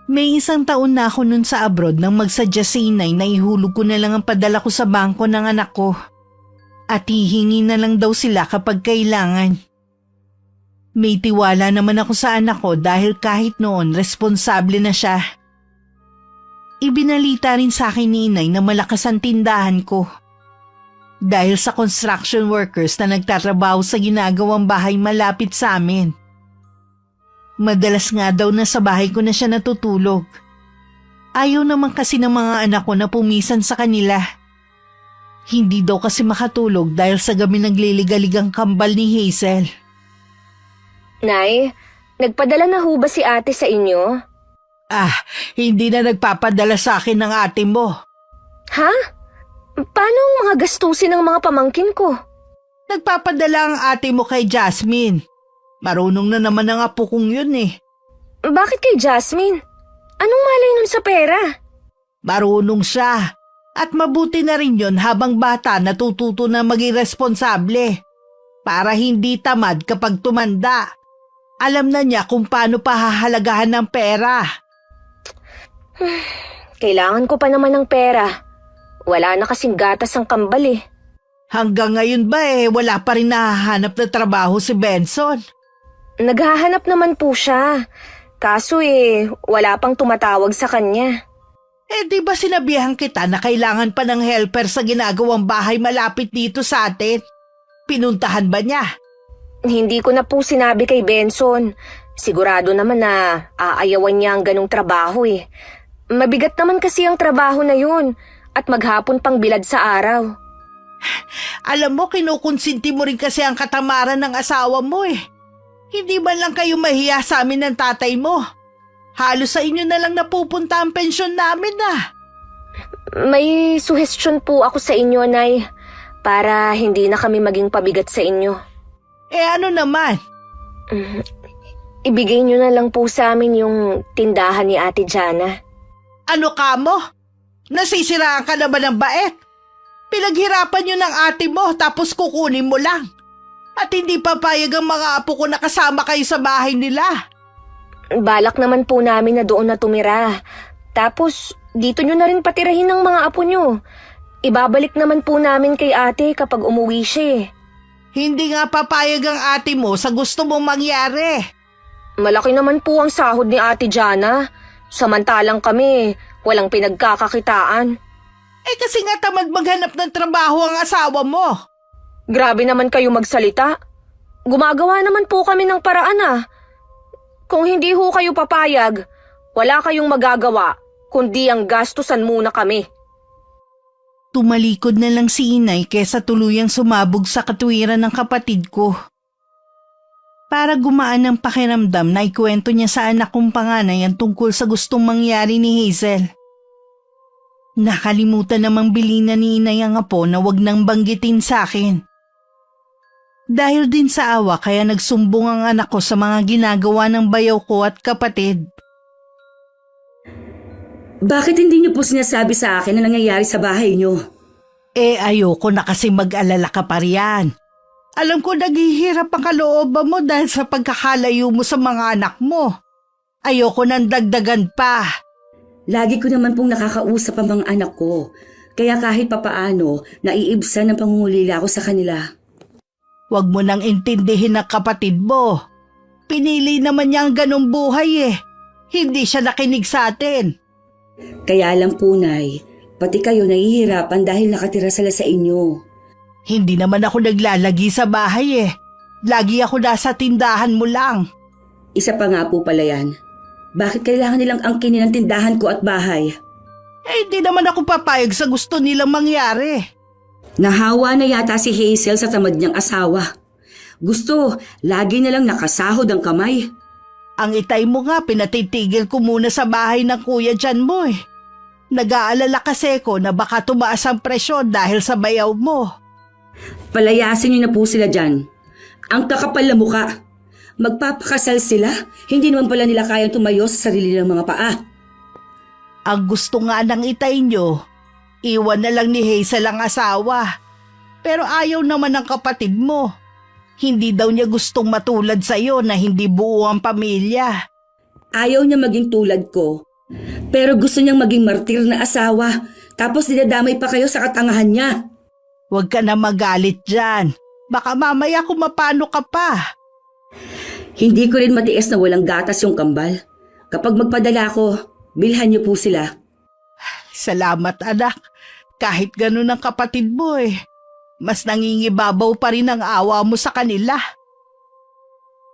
May 1 taon na ako nun sa abroad nang magsadya si inay na ihulog ko na lang ang padala ko sa bangko ng anak ko. At hihingi na lang daw sila kapag kailangan. May tiwala naman ako sa anak ko dahil kahit noon responsable na siya. Ibinalita rin sa akin ni inay na malakas ang tindahan ko. Dahil sa construction workers na nagtatrabaho sa ginagawang bahay malapit sa amin. Madalas nga daw na sa bahay ko na siya natutulog. Ayaw naman kasi ng mga anak ko na pumisan sa kanila. Hindi daw kasi makatulog dahil sa gabi nagliligalig ang kambal ni Hazel. Nay, nagpadala na ho ba si ate sa inyo? Hindi na nagpapadala sa akin ng ate mo. Ha? Paano ang mga gastusin ng mga pamangkin ko? Nagpapadala ang ate mo kay Jasmine. Marunong na naman ang apo kong yun eh. Bakit kay Jasmine? Anong malay nun sa pera? Marunong siya. At mabuti na rin yun habang bata natututo na maging responsable. Para hindi tamad kapag tumanda. Alam na niya kung paano pahahalagahan ng pera. Kailangan ko pa naman ng pera. Wala na kasing gatas ang kambal eh. Hanggang ngayon ba wala pa rin nahahanap na trabaho si Benson? Naghahanap naman po siya. Kaso wala pang tumatawag sa kanya. Di ba sinabihan kita na kailangan pa ng helper sa ginagawang bahay malapit dito sa atin? Pinuntahan ba niya? Hindi ko na po sinabi kay Benson. Sigurado naman na aayawan niya ang ganong trabaho eh. Mabigat naman kasi ang trabaho na yun at maghapon pang bilad sa araw. Alam mo, kinukonsinti mo rin kasi ang katamaran ng asawa mo eh. Hindi man lang kayo mahiya sa amin ng tatay mo. Halos sa inyo na lang napupunta ang pensyon namin May suhestyon po ako sa inyo, Nay, para hindi na kami maging pabigat sa inyo. Ano naman? Ibigay niyo na lang po sa amin yung tindahan ni Ate Jana. Ano ka mo? Nasisiraan ka na ba ng bait? Pinaghirapan yun ng ate mo tapos kukunin mo lang. At hindi papayag ang mga apo ko na kasama kayo sa bahay nila. Balak naman po namin na doon na tumira. Tapos dito nyo na rin patirahin ng mga apo nyo. Ibabalik naman po namin kay ate kapag umuwi siya. Hindi nga papayag ang ate mo sa gusto mong mangyari. Malaki naman po ang sahod ni Ate Jana. Samantalang kami, walang pinagkakakitaan. Kasi nga tamad maghanap ng trabaho ang asawa mo. Grabe naman kayo magsalita. Gumagawa naman po kami ng paraan Kung hindi ho kayo papayag, wala kayong magagawa, kundi ang gastusan muna kami. Tumalikod na lang si inay kesa tuluyang sumabog sa katwiran ng kapatid ko. Para gumaan ang pakiramdam na ikwento niya sa anak kong panganay ang tungkol sa gustong mangyari ni Hazel. Nakalimutan namang bilina ni inay ang apo na wag nang banggitin sa akin. Dahil din sa awa kaya nagsumbong ang anak ko sa mga ginagawa ng bayaw ko at kapatid. Bakit hindi niyo po sinasabi sa akin na nangyayari sa bahay niyo? Ayoko na kasi mag-alala ka pa riyan. Alam ko naghihirap ang kalooban mo dahil sa pagkakalayo mo sa mga anak mo. Ayoko nang dagdagan pa. Lagi ko naman pong nakakausap ang mga anak ko. Kaya kahit papaano, naiibsan ang pangungulila ko sa kanila. Huwag mo nang intindihin ang kapatid mo. Pinili naman niya ang ganong buhay Hindi siya nakinig sa atin. Kaya lang po, Nay, pati kayo nahihirapan dahil nakatira sila sa inyo. Hindi naman ako naglalagi sa bahay Lagi ako nasa tindahan mo lang. Isa pa nga po pala yan. Bakit kailangan nilang angkinin ang tindahan ko at bahay? Hindi naman ako papayag sa gusto nilang mangyari. Nahawa na yata si Hazel sa tamad niyang asawa. Gusto, lagi na lang nakasahod ang kamay. Ang itay mo nga, pinatitigil ko muna sa bahay ng kuya dyan mo eh. Nag-aalala kasi ko na baka tumaas ang presyon dahil sa bayaw mo. Palayasin niyo na po sila dyan. Ang kakapal na muka. Magpapakasal sila, hindi naman pala nila kayang tumayo sa sarili ng mga paa. Ang gusto nga ng itay nyo, iwan na lang ni Hazel ang asawa. Pero ayaw naman ng kapatid mo. Hindi daw niya gustong matulad sa'yo na hindi buo ang pamilya. Ayaw niya maging tulad ko. Pero gusto niyang maging martir na asawa. Tapos dinadamay pa kayo sa katangahan niya. Huwag ka na magalit dyan. Baka mamaya kung mapano ka pa. Hindi ko rin matiis na walang gatas yung kambal. Kapag magpadala ko, bilhan niyo po sila. Salamat anak. Kahit ganun ang kapatid mo eh. Mas nangingibabaw pa rin ang awa mo sa kanila.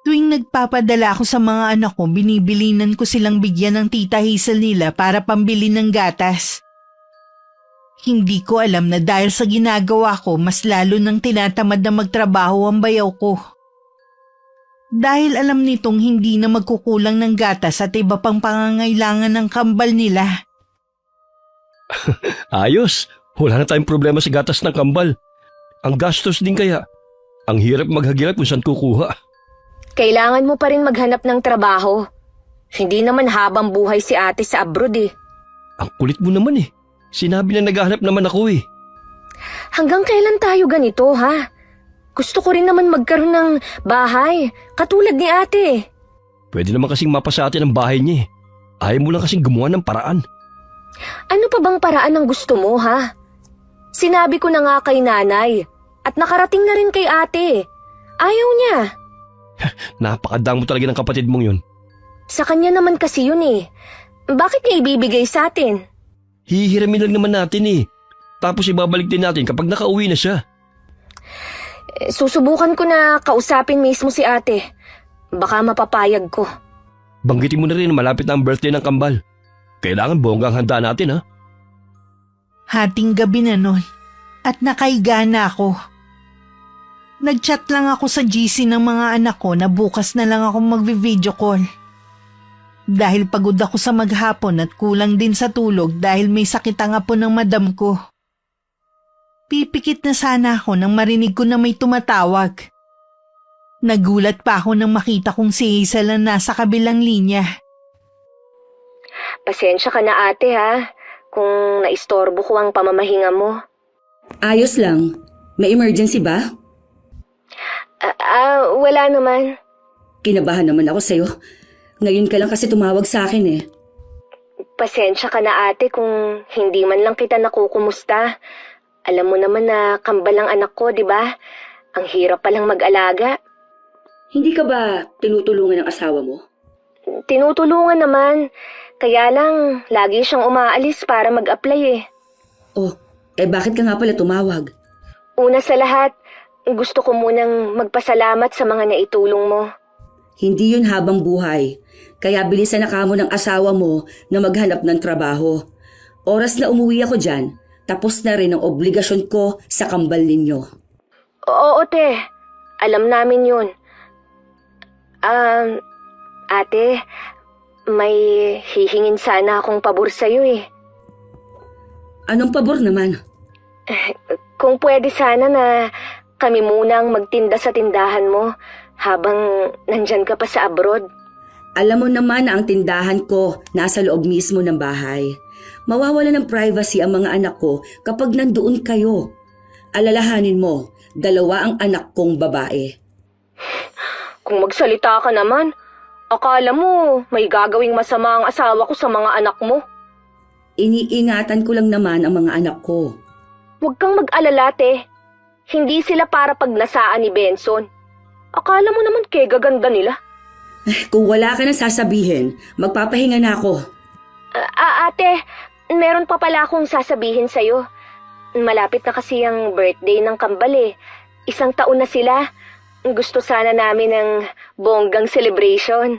Tuwing nagpapadala ako sa mga anak ko, binibilinan ko silang bigyan ng tita Hazel nila para pambili ng gatas. Hindi ko alam na dahil sa ginagawa ko, mas lalo nang tinatamad na magtrabaho ang bayaw ko. Dahil alam nitong hindi na magkukulang ng gatas at iba pang pangangailangan ng kambal nila. Ayos, wala na tayong problema sa gatas ng kambal. Ang gastos din kaya. Ang hirap maghagilap kung saan kukuha. Kailangan mo pa rin maghanap ng trabaho. Hindi naman habang buhay si ate sa abroad eh. Ang kulit mo naman eh. Sinabi na naghahanap naman ako eh. Hanggang kailan tayo ganito ha? Gusto ko rin naman magkaroon ng bahay, katulad ni ate. Pwede naman kasing mapasa atin ang bahay niya eh. Ayaw mo lang kasing gumawa ng paraan. Ano pa bang paraan ang gusto mo ha? Sinabi ko na nga kay nanay at nakarating na rin kay ate. Ayaw niya. Napakadang mo talaga ng kapatid mong yun. Sa kanya naman kasi yun eh. Bakit niya ibibigay sa atin? Hihiramin lang naman natin eh. Tapos ibabalik din natin kapag nakauwi na siya. Susubukan ko na kausapin mismo si ate. Baka mapapayag ko. Banggitin mo na rin na malapit na ang birthday ng kambal. Kailangan bonggang handa natin ha. Hating gabi na nun at nakaiga na ako. Nag-chat lang ako sa GC ng mga anak ko na bukas na lang ako magvi-video call. Dahil pagod ako sa maghapon at kulang din sa tulog dahil may sakit ang apo ng madam ko. Pipikit na sana ako nang marinig ko na may tumatawag. Nagulat pa ako nang makita kong si Hazel na nasa kabilang linya. Pasensya ka na ate ha, kung naistorbo ko ang pamamahinga mo. Ayos lang. May emergency ba? Wala naman. Kinabahan naman ako sa'yo. Ngayon ka lang kasi tumawag sa akin eh. Pasensya ka na ate kung hindi man lang kita nakukumusta. Alam mo naman na kambal ang anak ko, di ba? Ang hirap palang mag-alaga. Hindi ka ba tinutulungan ng asawa mo? Tinutulungan naman. Kaya lang, lagi siyang umaalis para mag-apply eh. Oh, bakit ka nga pala tumawag? Una sa lahat, gusto ko munang magpasalamat sa mga naitulong mo. Hindi yun habang buhay. Kaya bilisan na kamo ng asawa mo na maghanap ng trabaho. Oras na umuwi ako dyan, tapos na rin ang obligasyon ko sa kambal ninyo. Oo, te. Alam namin yun. Ate, may hihingin sana akong pabor sa'yo eh. Anong pabor naman? Kung pwede sana na kami munang magtinda sa tindahan mo habang nandyan ka pa sa abroad. Alam mo naman na ang tindahan ko nasa loob mismo ng bahay. Mawawala ng privacy ang mga anak ko kapag nandoon kayo. Alalahanin mo, 2 ang anak kong babae. Kung magsalita ka naman, akala mo may gagawing masama ang asawa ko sa mga anak mo. Iniingatan ko lang naman ang mga anak ko. Huwag kang mag-alala, te. Hindi sila para pagnasaan ni Benson. Akala mo naman kay gaganda nila. Kung wala ka na sasabihin, magpapahinga na ako. Ate, meron pa pala akong sasabihin sa'yo. Malapit na kasi ang birthday ng kambal eh. 1 taon na sila. Gusto sana namin ng bonggang celebration.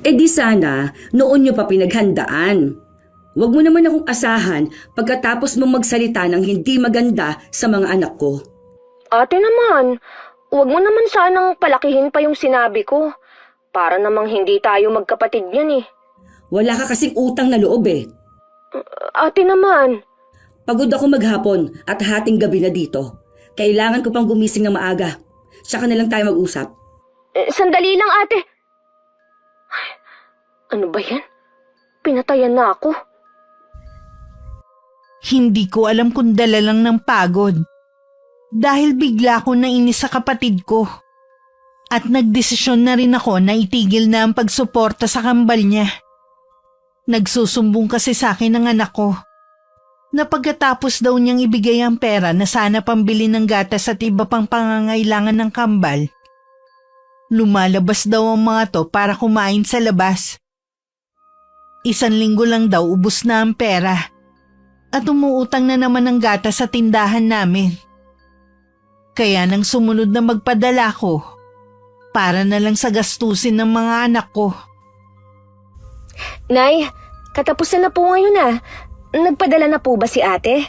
Di sana, noon nyo pa pinaghandaan. Huwag mo naman akong asahan pagkatapos mong magsalita ng hindi maganda sa mga anak ko. Ate naman, huwag mo naman sanang palakihin pa yung sinabi ko. Para namang hindi tayo magkapatid yan eh. Wala ka kasing utang na loob eh. Ate naman, Pagod ako maghapon at hating gabi na dito. Kailangan ko pang gumising ng maaga. Tsaka na lang tayo mag-usap. sandali lang ate. Ay, ano ba yan? Pinatayan na ako. Hindi ko alam kung dala lang ng pagod. Dahil bigla ko nainis sa kapatid ko. At nagdesisyon na rin ako na itigil na ang pagsuporta sa kambal niya. Nagsusumbong kasi sa akin ng anak ko na pagkatapos daw niyang ibigay ang pera na sana pambili ng gatas at iba pang pangangailangan ng kambal, lumalabas daw ang mga to para kumain sa labas. 1 linggo lang daw ubos na ang pera at umuutang na naman ng gatas sa tindahan namin. Kaya nang sumunod na magpadala ko para na lang sa gastusin ng mga anak ko. Nay, katapusan na po ngayon ah. Nagpadala na po ba si ate?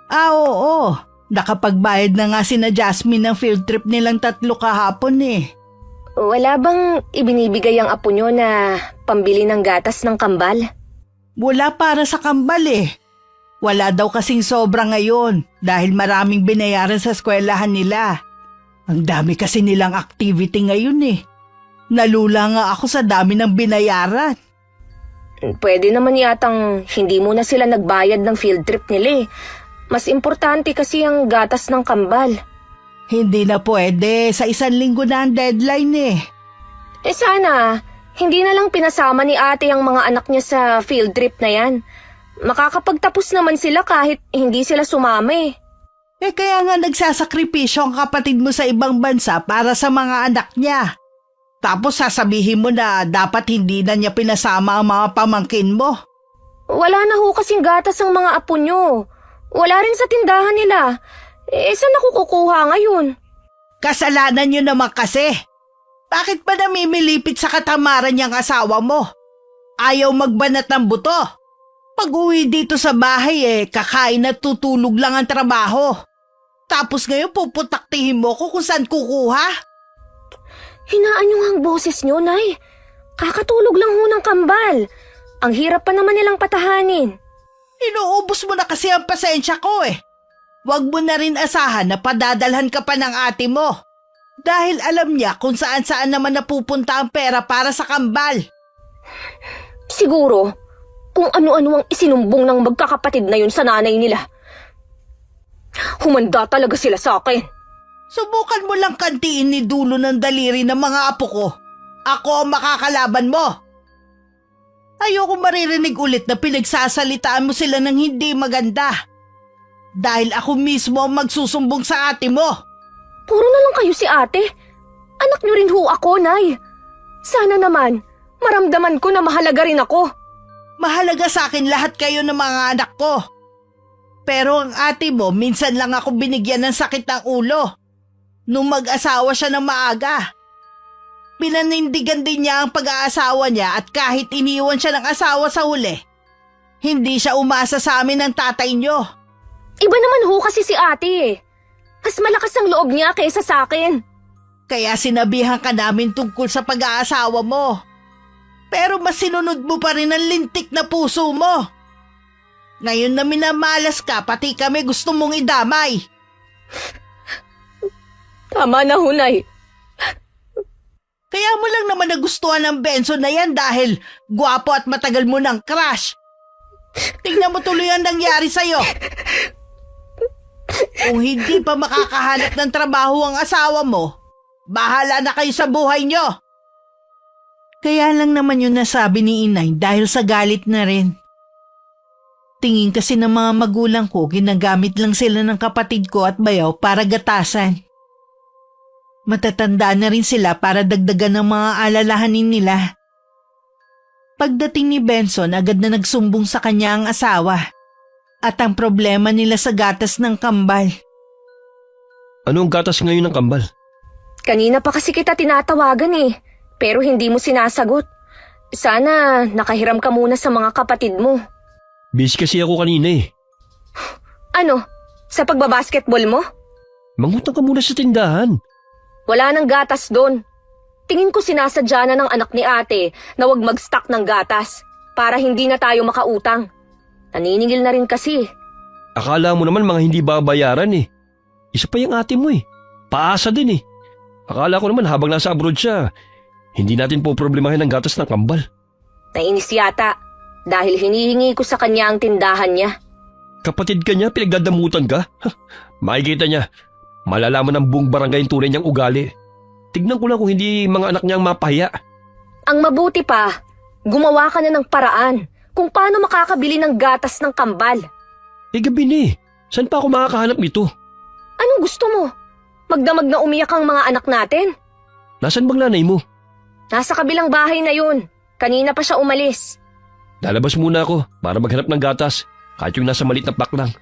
Oo. Nakapagbayad na nga sina Jasmine ng field trip nilang 3 kahapon eh. Wala bang ibinibigay ang apo nyo na pambili ng gatas ng kambal? Wala para sa kambal eh. Wala daw kasing sobra ngayon dahil maraming binayaran sa eskwelahan nila. Ang dami kasi nilang activity ngayon eh. Nalula nga ako sa dami ng binayaran. Pwede naman yatang hindi muna sila nagbayad ng field trip nila eh. Mas importante kasi ang gatas ng kambal. Hindi na pwede. Sa 1 linggo na ang deadline eh. Sana, hindi na lang pinasama ni ate ang mga anak niya sa field trip na yan. Makakapagtapos naman sila kahit hindi sila sumama eh. Kaya nga nagsasakripisyo ang kapatid mo sa ibang bansa para sa mga anak niya. Tapos sasabihin mo na dapat hindi na niya pinasama ang mga pamangkin mo. Wala na ho kasing gatas ang mga apo nyo. Wala rin sa tindahan nila. Saan ako kukuha ngayon? Kasalanan niyo naman kasi. Bakit ba namimilipit sa katamaran niyang asawa mo? Ayaw magbanat ng buto. Pag-uwi dito sa bahay kakain at tutulog lang ang trabaho. Tapos ngayon puputaktihin mo ko kung saan kukuha? Hinaan nyo nga ang boses nyo, Nay. Kakatulog lang ho ng kambal. Ang hirap pa naman nilang patahanin. Inuubos mo na kasi ang pasensya ko eh. Huwag mo na rin asahan na padadalhan ka pa ng ate mo. Dahil alam niya kung saan-saan naman napupunta ang pera para sa kambal. Siguro, kung ano-ano ang isinumbong ng magkakapatid na yun sa nanay nila. Humanda talaga sila sa akin. Subukan mo lang kantiin ni dulo ng daliri ng mga apo ko. Ako ang makakalaban mo. Ayoko maririnig ulit na pinagsasalitaan mo sila ng hindi maganda. Dahil ako mismo ang magsusumbong sa ate mo. Puro na lang kayo si ate. Anak niyo rin ho ako, Nay. Sana naman, maramdaman ko na mahalaga rin ako. Mahalaga sa akin lahat kayo ng mga anak ko. Pero ang ate mo, minsan lang ako binigyan ng sakit ng ulo. Nung mag-asawa siya ng maaga. Pinanindigan din niya ang pag-aasawa niya at kahit iniwan siya ng asawa sa huli, hindi siya umasa sa amin ng tatay niyo. Iba naman ho kasi si ate eh. Mas malakas ang loob niya kaysa sa akin. Kaya sinabihan ka namin tungkol sa pag-aasawa mo. Pero mas sinunod mo pa rin ang lintik na puso mo. Ngayon na minamalas ka, pati kami gusto mong idamay. Tama na ho, Nay. Kaya mo lang naman nagustuhan ng Benson na yan dahil gwapo at matagal mo ng crush. Tingnan mo tuloy ang nangyari sa'yo. Kung hindi pa makakahanap ng trabaho ang asawa mo, bahala na kayo sa buhay nyo. Kaya lang naman yun nasabi ni Inay dahil sa galit na rin. Tingin kasi ng mga magulang ko, ginagamit lang sila ng kapatid ko at bayaw para gatasan. Matatanda na rin sila para dagdagan ng mga alalahanin nila. Pagdating ni Benson, agad na nagsumbong sa kanya ang asawa at ang problema nila sa gatas ng kambal. Anong gatas ngayon ng kambal? Kanina pa kasi kita tinatawagan eh, pero hindi mo sinasagot. Sana nakahiram ka muna sa mga kapatid mo. Busy kasi ako kanina eh. Ano? Sa pagbabasketball mo? Mangutang ka muna sa tindahan. Wala nang gatas doon. Tingin ko sinasadya na ng anak ni ate na wag mag-stock ng gatas para hindi na tayo makautang. Naniningil na rin kasi. Akala mo naman mga hindi babayaran eh. Isa pa yung ate mo eh. Paasa din eh. Akala ko naman habang nasa abroad siya, hindi natin po problemahin ang gatas ng kambal. Nainis yata dahil hinihingi ko sa kanya ang tindahan niya. Kapatid ka niya, pinagdadamutan ka? Makikita niya, malalaman ng buong barangay yung tunay niyang ugali. Tignan ko lang kung hindi mga anak niyang mapahiya. Ang mabuti pa, gumawa ka na ng paraan kung paano makakabili ng gatas ng kambal. Gabi na eh. Saan pa ako makakahanap nito? Anong gusto mo? Magdamag na umiyak ang mga anak natin? Nasaan bang nanay mo? Nasa kabilang bahay na yun. Kanina pa siya umalis. Lalabas muna ako para maghanap ng gatas. Kahit yung nasa malit na pack lang.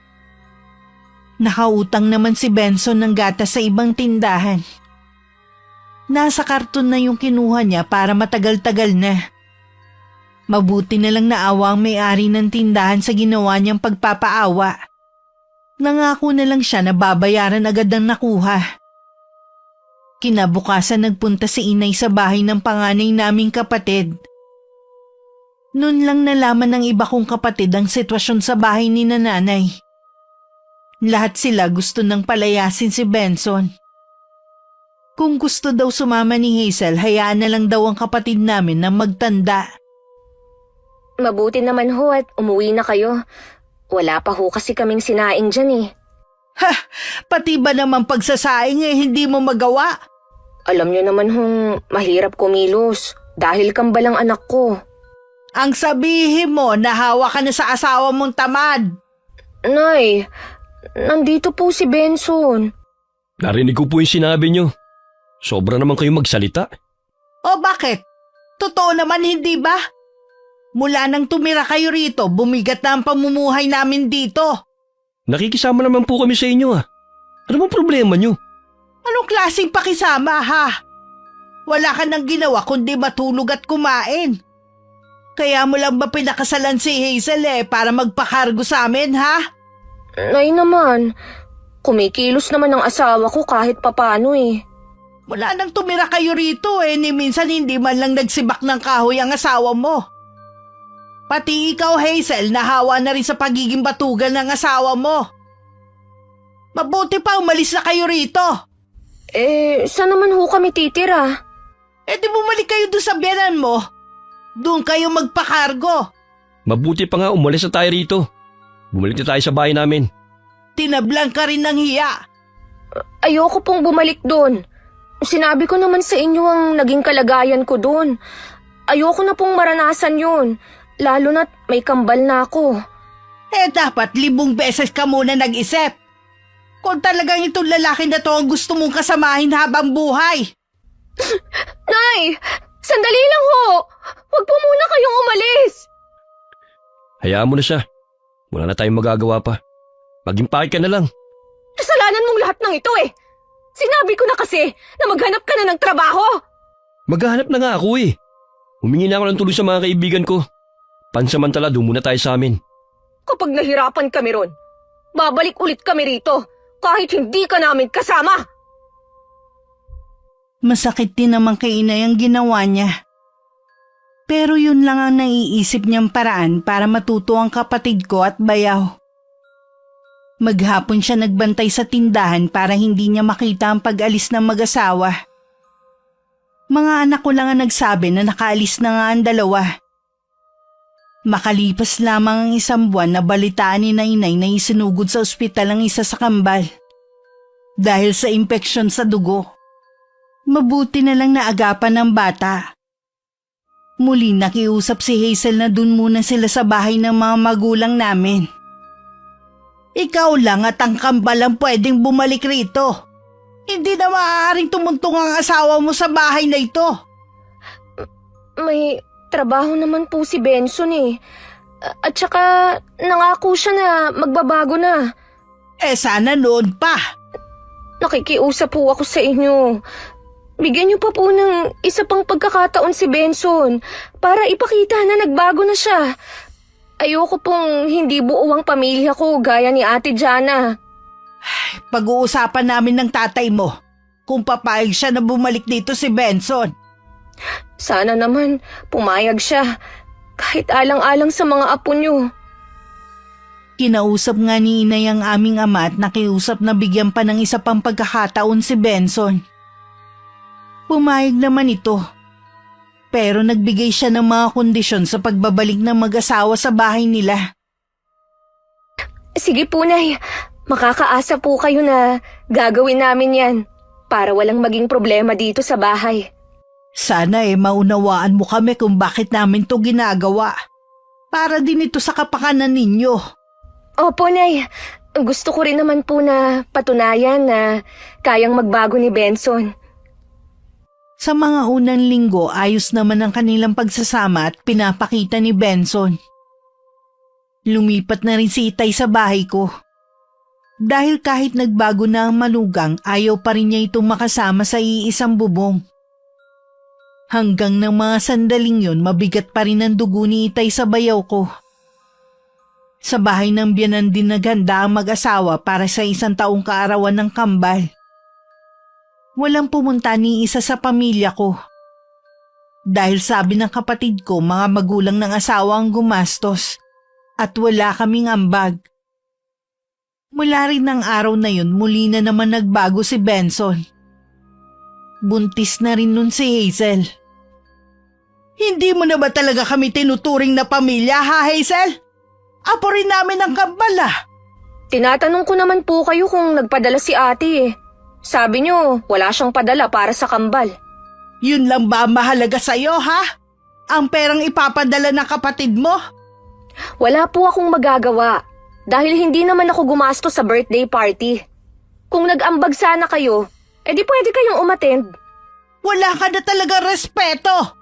Nakautang naman si Benson ng gatas sa ibang tindahan. Nasa karton na yung kinuha niya para matagal-tagal na. Mabuti na lang naawa ang may-ari ng tindahan sa ginawa niyang pagpapaawa. Nangako na lang siya na babayaran agad ang nakuha. Kinabukasan nagpunta si inay sa bahay ng panganay naming kapatid. Noon lang nalaman ng iba kong kapatid ang sitwasyon sa bahay ni nanay. Lahat sila gusto nang palayasin si Benson. Kung gusto daw sumama ni Hazel, hayaan na lang daw ang kapatid namin na magtanda. Mabuti naman ho at umuwi na kayo. Wala pa ho kasi kaming sinaing dyan eh. Pati ba naman pagsasaing hindi mo magawa? Alam niyo naman hong mahirap kumilos dahil kambalang anak ko. Ang sabihin mo, nahawa ka na sa asawa mong tamad. Nay, nandito po si Benson. Narinig ko po yung sinabi niyo. Sobra naman kayo magsalita. O bakit? Totoo naman hindi ba? Mula nang tumira kayo rito, bumigat na ang pamumuhay namin dito. Nakikisama naman po kami sa inyo ah. Ano bang problema niyo? Anong klaseng pakisama ha? Wala ka nang ginawa kundi matulog at kumain. Kaya mo lang ba pinakasalan si Hazel para magpakargo sa amin ha? Nay naman, kumikilos naman ang asawa ko kahit papano eh. Mula nang tumira kayo rito ni minsan hindi man lang nagsibak ng kahoy ang asawa mo. Pati ikaw Hazel, nahawa na rin sa pagiging batugan ng asawa mo. Mabuti pa umalis na kayo rito. Saan naman ho kami titira? Di bumalik kayo doon sa biyanan mo. Doon kayo magpakargo. Mabuti pa nga umalis na tayo rito. Bumalik na tayo sa bahay namin. Tinablang ka rin ng hiya. Ayoko pong bumalik doon. Sinabi ko naman sa inyo ang naging kalagayan ko doon. Ayoko na pong maranasan yun. Lalo na't may kambal na ako. Dapat 1,000 beses ka muna nag-isip. Kung talagang itong lalaki na to ang gusto mong kasamahin habang buhay. Nay! Sandali lang ho! Huwag po muna kayong umalis! Hayaan mo na siya. Wala na tayong magagawa pa. Maging pakit ka na lang. Kasalanan mong lahat ng ito eh! Sinabi ko na kasi na maghanap ka na ng trabaho! Maghahanap na nga ako eh. Humingi na ako ng tulong sa mga kaibigan ko. Pansamantala, doon muna tayo sa amin. Kapag nahirapan kami ron, babalik ulit kami rito kahit hindi ka namin kasama! Masakit din naman kay inay ang ginawa niya. Pero yun lang ang naiisip niyang paraan para matuto ang kapatid ko at bayaw. Maghapon siya nagbantay sa tindahan para hindi niya makita ang pag-alis ng mag-asawa. Mga anak ko lang ang nagsabi na nakaalis na nga ang dalawa. Makalipas lamang ang 1 buwan na balitaan ni Nainay na isinugod sa ospital ang isa sa kambal. Dahil sa impeksyon sa dugo. Mabuti na lang naagapan ng bata. Muli nakiusap si Hazel na dun muna sila sa bahay ng mga magulang namin. Ikaw lang at ang kambal ang pwedeng bumalik rito. Hindi na maaaring tumuntong ang asawa mo sa bahay na ito. May trabaho naman po si Benson eh. At saka nangako siya na magbabago na. Sana noon pa. Nakikiusap po ako sa inyo. Bigyan niyo pa po ng isa pang pagkakataon si Benson para ipakita na nagbago na siya. Ayoko pong hindi buo ang pamilya ko gaya ni Ate Jana. Pag-uusapan namin ng tatay mo kung papayag siya na bumalik dito si Benson. Sana naman pumayag siya kahit alang-alang sa mga apo niyo. Kinausap nga ni Inay ang aming ama at nakiusap na bigyan pa ng isa pang pagkakataon si Benson. Pumayag naman ito. Pero nagbigay siya ng mga kondisyon sa pagbabalik ng mag-asawa sa bahay nila. Sige po, Nay. Makakaasa po kayo na gagawin namin yan para walang maging problema dito sa bahay. Sana maunawaan mo kami kung bakit namin to ginagawa. Para din ito sa kapakanan ninyo. Opo, Nay. Gusto ko rin naman po na patunayan na kayang magbago ni Benson. Sa mga unang linggo, ayos naman ang kanilang pagsasama at pinapakita ni Benson. Lumipat na rin si Itay sa bahay ko. Dahil kahit nagbago na ang manugang, ayaw pa rin niya itong makasama sa iisang bubong. Hanggang ng mga sandaling yun, mabigat pa rin ang dugo ni Itay sa bayaw ko. Sa bahay ng biyanan din naghanda ang mag-asawa para sa 1 taong kaarawan ng kambal. Walang pumunta ni isa sa pamilya ko. Dahil sabi ng kapatid ko, mga magulang ng asawa ang gumastos at wala kaming ambag. Mula rin ng araw na yun, muli na naman nagbago si Benson. Buntis na rin nun si Hazel. Hindi mo na ba talaga kami tinuturing na pamilya, ha, Hazel? Apo rin namin ang kambal, ah. Tinatanong ko naman po kayo kung nagpadala si ate eh. Sabi niyo, wala siyang padala para sa kambal. Yun lang ba ang mahalaga sa'yo, ha? Ang perang ipapadala ng kapatid mo? Wala po akong magagawa dahil hindi naman ako gumasto sa birthday party. Kung nag-ambag sana kayo, edi pwede kayong umattend. Wala ka na talaga respeto.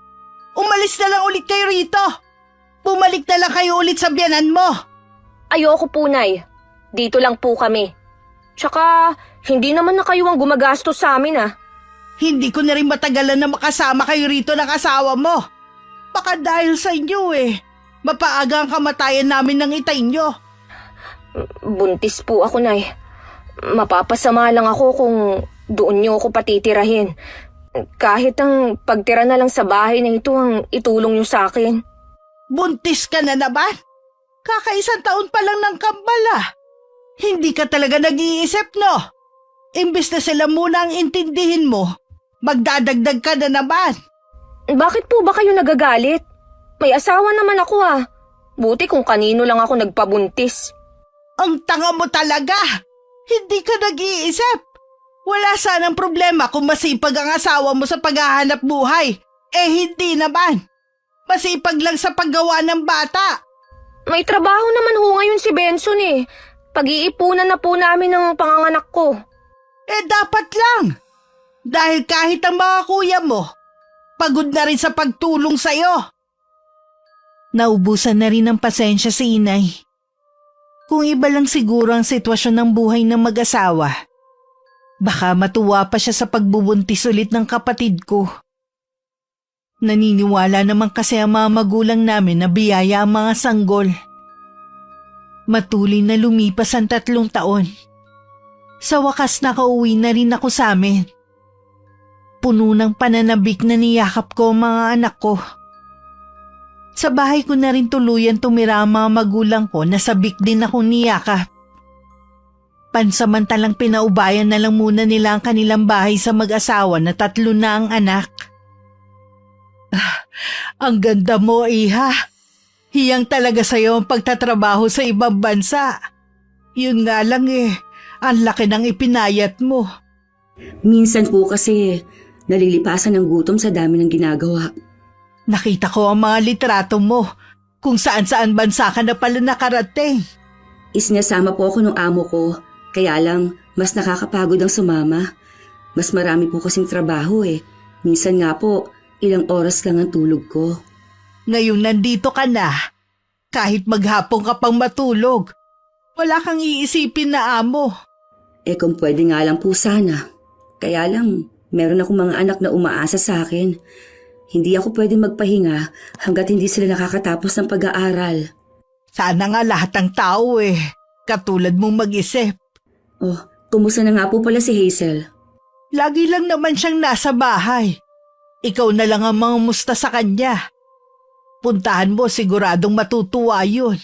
Umalis na lang ulit kayo rito. Bumalik na lang kayo ulit sa biyanan mo. Ayoko po, Nay. Dito lang po kami. Tsaka, hindi naman na kayo ang gumagastos sa amin ah. Hindi ko na rin matagalan na makasama kayo rito ng asawa mo. Baka dahil sa inyo mapaaga ang kamatayan namin ng Itay nyo. Buntis po ako, Nay. Mapapasama lang ako kung doon niyo ako patitirahin. Kahit ang pagtira na lang sa bahay na ito ang itulong niyo sa akin. Buntis ka na naman? Kaka-1 taon pa lang ng kambal, ah. Hindi ka talaga nag-iisip, no? Imbes na sila muna ang intindihin mo, magdadagdag ka na naman. Bakit po ba kayo nagagalit? May asawa naman ako ah. Buti kung kanino lang ako nagpabuntis. Ang tanga mo talaga! Hindi ka nag-iisip! Wala sanang problema kung masipag ang asawa mo sa paghahanap buhay. Hindi naman. Masipag lang sa paggawa ng bata. May trabaho naman ho ngayon si Benson eh. Pag-iipunan na po namin ng panganganak ko. Dapat lang. Dahil kahit ang mga kuya mo, pagod na rin sa pagtulong sa'yo. Naubusan na rin ng pasensya si Inay. Kung iba lang siguro ang sitwasyon ng buhay ng mag-asawa, baka matuwa pa siya sa pagbubuntis ulit ng kapatid ko. Naniniwala naman kasi ang mga magulang namin na biyaya ang mga sanggol. Matuloy na lumipas ang 3 taon. Sa wakas nakauwi na rin ako sa amin. Puno ng pananabik na niyakap ko ang mga anak ko. Sa bahay ko na rin tuluyan tumira ang mga magulang ko na sabik din akong niyakap. Pansamantalang pinaubayan na lang muna nila ang kanilang bahay sa mag-asawa na 3 na ang anak. Ang ganda mo, Iha. Hiyang talaga sa'yo ang pagtatrabaho sa ibang bansa. Yun nga lang ang laki ng ipinayat mo. Minsan po kasi nalilipasan ng gutom sa dami ng ginagawa. Nakita ko ang mga litrato mo kung saan-saan bansa ka na pala nakarating. Isinasama po ako ng amo ko, kaya lang mas nakakapagod ang sumama. Mas marami po kasing trabaho Minsan nga po, ilang oras lang ang tulog ko. Ngayong nandito ka na, kahit maghapon ka pang matulog, wala kang iisipin na amo. Kung pwede nga lang po sana. Kaya lang, meron akong mga anak na umaasa sa akin. Hindi ako pwede magpahinga hanggat hindi sila nakakatapos ng pag-aaral. Sana nga lahat ng tao katulad mong mag-isip. Oh, kumusta na nga po pala si Hazel? Lagi lang naman siyang nasa bahay. Ikaw na lang ang mangamusta sa kanya. Puntahan mo, siguradong matutuwa yun.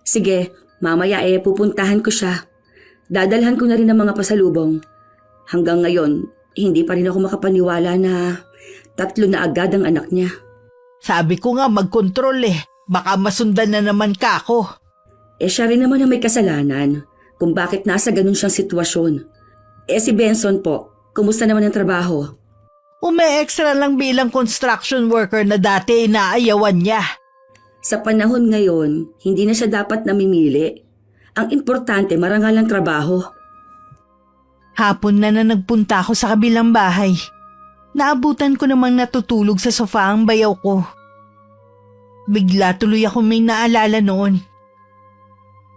Sige, mamaya pupuntahan ko siya. Dadalhan ko na rin ng mga pasalubong. Hanggang ngayon, hindi pa rin ako makapaniwala na 3 na agad ang anak niya. Sabi ko nga magkontrol baka masundan na naman ka ako. Siya rin naman ang may kasalanan kung bakit nasa ganun siyang sitwasyon. Si Benson po, kumusta naman ang trabaho? Ume-extra lang bilang construction worker na dati inaayawan niya. Sa panahon ngayon, hindi na siya dapat namimili. Ang importante, marangal ang trabaho. Hapon na nagpunta ako sa kabilang bahay. Naabutan ko namang natutulog sa sofa ang bayaw ko. Bigla tuloy ako may naalala noon.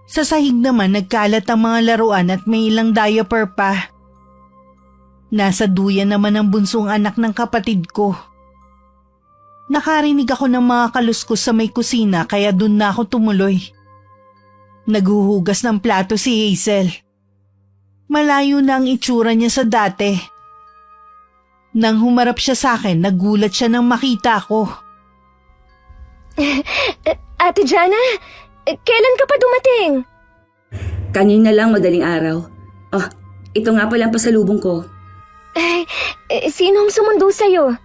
Sa sahig naman nagkalat ang mga laruan at may ilang diaper pa. Nasa duyan naman ang bunsong anak ng kapatid ko. Nakarinig ako ng mga kaluskos sa may kusina kaya dun na ako tumuloy. Naghuhugas ng plato si Hazel. Malayo na ang itsura niya sa dati. Nang humarap siya sa akin, nagulat siya nang makita ko. Ate Jana, kailan ka pa dumating? Kanina lang madaling araw. Oh, ito nga pala ang pasalubong ko. Sino ang sumundo sa'yo?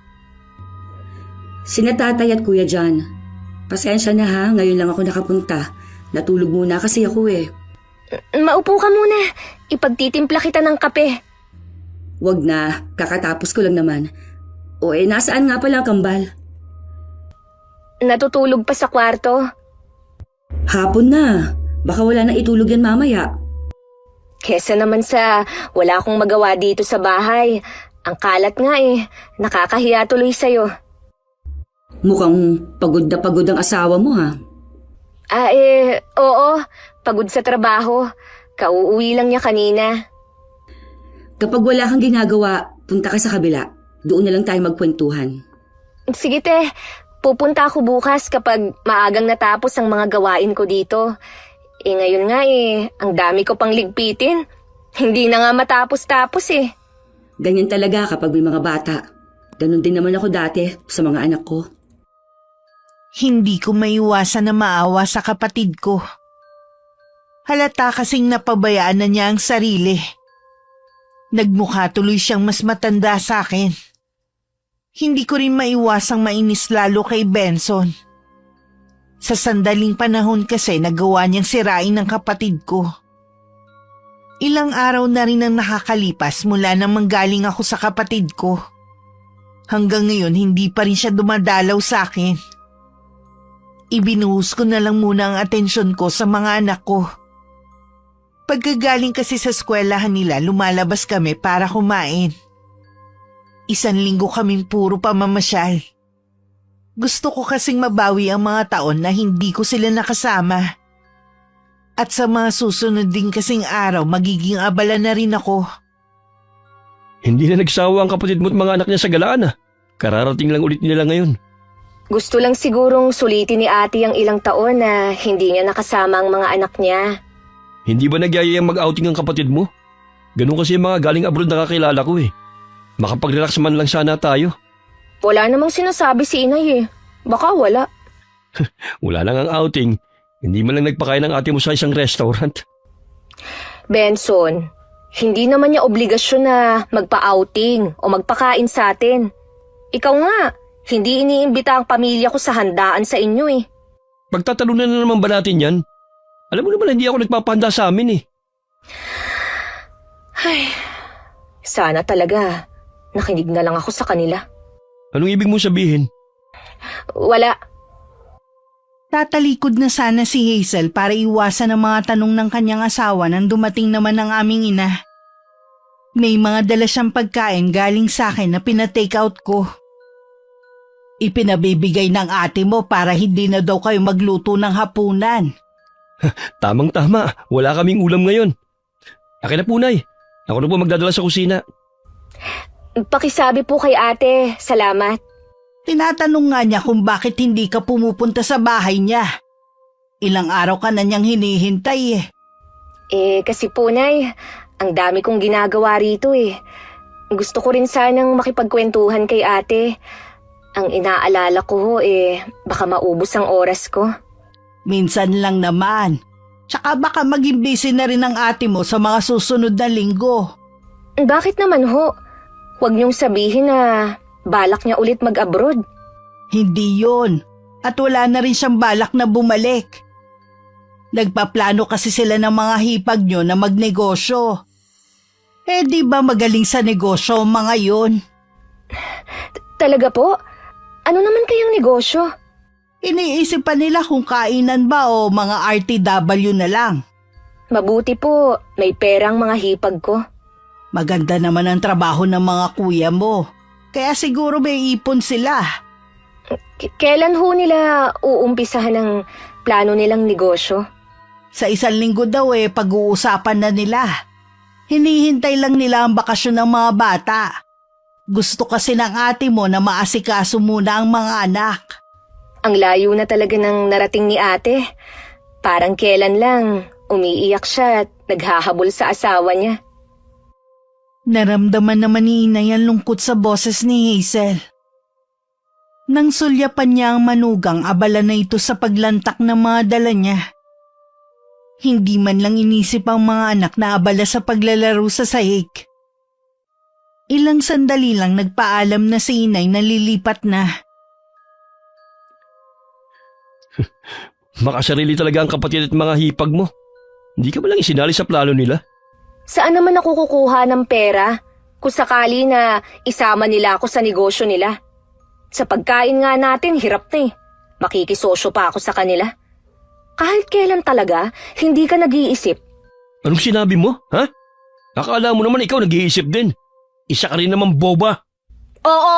Sina tatay at kuya John. Pasensya na ha, ngayon lang ako nakapunta. Natulog muna kasi ako Maupo ka muna. Ipagtitimpla kita ng kape. Wag na, kakatapos ko lang naman. O nasaan nga pala ang kambal? Natutulog pa sa kwarto. Hapon na, baka wala na itulog yan mamaya. Kesa naman sa wala akong magawa dito sa bahay. Ang kalat nga nakakahiya tuloy sa'yo. Mukhang pagod na pagod ang asawa mo ha. Oo. Pagod sa trabaho. Kauuwi lang niya kanina. Kapag wala kang ginagawa, punta ka sa kabila. Doon na lang tayo magkwentuhan. Sige te, pupunta ako bukas kapag maagang natapos ang mga gawain ko dito. Ngayon nga ang dami ko pang ligpitin. Hindi na nga matapos-tapos Ganyan talaga kapag may mga bata. Ganon din naman ako dati sa mga anak ko. Hindi ko maiwasan na maawa sa kapatid ko. Halata kasing napabayaan na niya ang sarili. Nagmukha tuloy siyang mas matanda sa akin. Hindi ko rin maiwasang mainis lalo kay Benson. Sa sandaling panahon kasi nagawa niyang sirain ng kapatid ko. Ilang araw na rin ang nakakalipas mula nang manggaling ako sa kapatid ko. Hanggang ngayon hindi pa rin siya dumadalaw sa akin. Ibinuhos ko na lang muna ang atensyon ko sa mga anak ko. Pagkagaling kasi sa eskwelahan nila, lumalabas kami para kumain. 1 linggo kaming puro pamamasyal. Gusto ko kasing mabawi ang mga taon na hindi ko sila nakasama. At sa mga susunod din kasing araw, magiging abala na rin ako. Hindi na nagsawa ang kapatid mo at mga anak niya sa galaan Kararating lang ulit nila ngayon. Gusto lang sigurong sulitin ni ate ang ilang taon na hindi niya nakasama ang mga anak niya. Hindi ba nagyayayang mag-outing ang kapatid mo? Ganun kasi yung mga galing abroad na kakilala ko Makapag-relax man lang sana tayo. Wala namang sinasabi si inay Baka wala. Wala lang ang outing. Hindi man lang nagpakain ng ate mo sa isang restaurant. Benson, hindi naman niya obligasyon na magpa-outing o magpakain sa atin. Ikaw nga, hindi iniimbita ang pamilya ko sa handaan sa inyo Pagtatalunan na naman ba natin yan? Alam mo naman hindi ako nagpapahanda sa amin Ay, sana talaga nakinig na lang ako sa kanila. Anong ibig mo sabihin? Wala. Tatalikod na sana si Hazel para iwasan ang mga tanong ng kanyang asawa nang dumating naman ang aming ina. May mga dala siyang pagkain galing sa akin na pinatake out ko. Ipinabibigay ng ate mo para hindi na daw kayo magluto ng hapunan. Tamang-tama, wala kaming ulam ngayon. Akin na punay. Ako na po magdadala sa kusina. Pakisabi po kay ate, salamat. Tinatanong nga niya kung bakit hindi ka pumupunta sa bahay niya. Ilang araw ka na niyang hinihintay eh. Kasi po, Nay, ang dami kong ginagawa rito eh. Gusto ko rin sanang makipagkwentuhan kay ate. Ang inaalala ko baka maubos ang oras ko. Minsan lang naman. Tsaka baka maging busy na rin ang ate mo sa mga susunod na linggo. Bakit naman ho? Huwag niyong sabihin na balak niya ulit mag-abroad. Hindi yun. At wala na rin siyang balak na bumalik. Nagpaplano kasi sila ng mga hipag nyo na magnegosyo. Di ba magaling sa negosyo ang mga yun? Talaga po? Ano naman kayang negosyo? Iniisip pa nila kung kainan ba o mga RTW na lang. Mabuti po, may perang mga hipag ko. Maganda naman ang trabaho ng mga kuya mo. Kaya siguro may ipon sila. Kailan ho nila uumpisahan ang plano nilang negosyo? Sa 1 linggo daw pag-uusapan na nila. Hinihintay lang nila ang bakasyon ng mga bata. Gusto kasi ng ate mo na maasikaso muna ang mga anak. Ang layo na talaga ng narating ni ate. Parang kailan lang, umiiyak siya at naghahabol sa asawa niya. Naramdaman naman ni Inay ang lungkot sa boses ni Hazel. Nang sulyapan niya ang manugang, abala na ito sa paglantak ng mga dala niya. Hindi man lang inisip ang mga anak na abala sa paglalaro sa sahig. Ilang sandali lang nagpaalam na si Inay na lilipat na. Makasarili talaga ang kapatid at mga hipag mo. Hindi ka ba lang isinali sa plano nila? Saan naman ako kukuha ng pera kung sakali na isama nila ako sa negosyo nila? Sa pagkain nga natin, hirap na eh. Makikisosyo pa ako sa kanila. Kahit kailan talaga, hindi ka nag-iisip. Anong sinabi mo, ha? Akala mo naman ikaw nag-iisip din. Isa ka rin naman boba. Oo,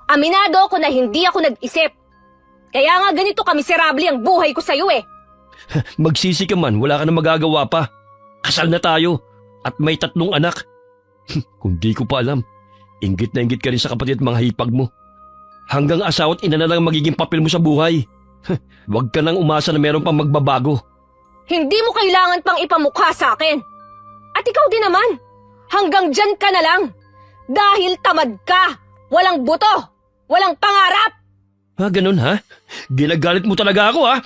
aminado ako na hindi ako nag-isip. Kaya nga ganito kamiserable ang buhay ko sa'yo eh. Magsisi ka man, wala ka na magagawa pa. Kasal na tayo at may 3 anak. Kung di ko pa alam, inggit na inggit ka rin sa kapatid at mga hipag mo. Hanggang asawa at ina na lang magiging papel mo sa buhay. Huwag ka nang umasa na meron pang magbabago. Hindi mo kailangan pang ipamukha sa akin. At ikaw din naman, hanggang dyan ka na lang. Dahil tamad ka, walang buto, walang pangarap. Ganun ha? Ginagalit mo talaga ako ha?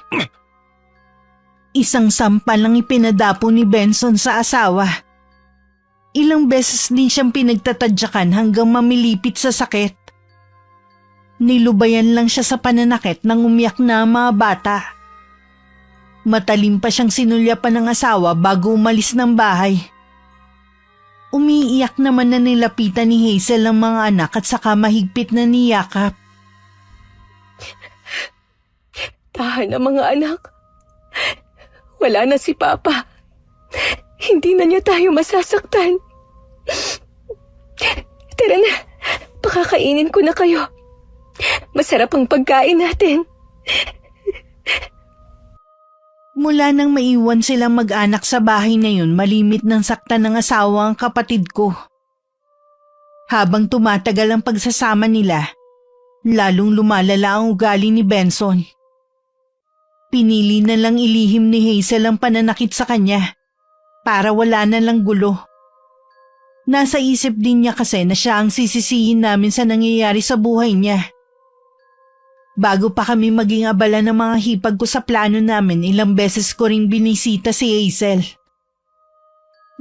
Isang sampal lang ipinadapo ni Benson sa asawa. Ilang beses din siyang pinagtatadyakan hanggang mamilipit sa sakit. Nilubayan lang siya sa pananakit nang umiyak na ang mga bata. Matalim pa siyang sinulyapan ng asawa bago umalis ng bahay. Umiiyak naman na nilapitan ni Hazel ang mga anak at saka mahigpit na niyakap. Tahan na mga anak. Wala na si Papa. Hindi na niya tayo masasaktan. Tara na, pakakainin ko na kayo. Masarap ang pagkain natin. Mula nang maiwan silang mag-anak sa bahay na yun, malimit ng saktan ng asawa ang kapatid ko. Habang tumatagal ang pagsasama nila, lalong lumalala ang ugali ni Benson. Pinili na lang ilihim ni Hazel ang pananakit sa kanya para wala na lang gulo. Nasa isip din niya kasi na siya ang sisisihin namin sa nangyayari sa buhay niya. Bago pa kami maging abala ng mga hipag ko sa plano namin, ilang beses ko ring binisita si Hazel.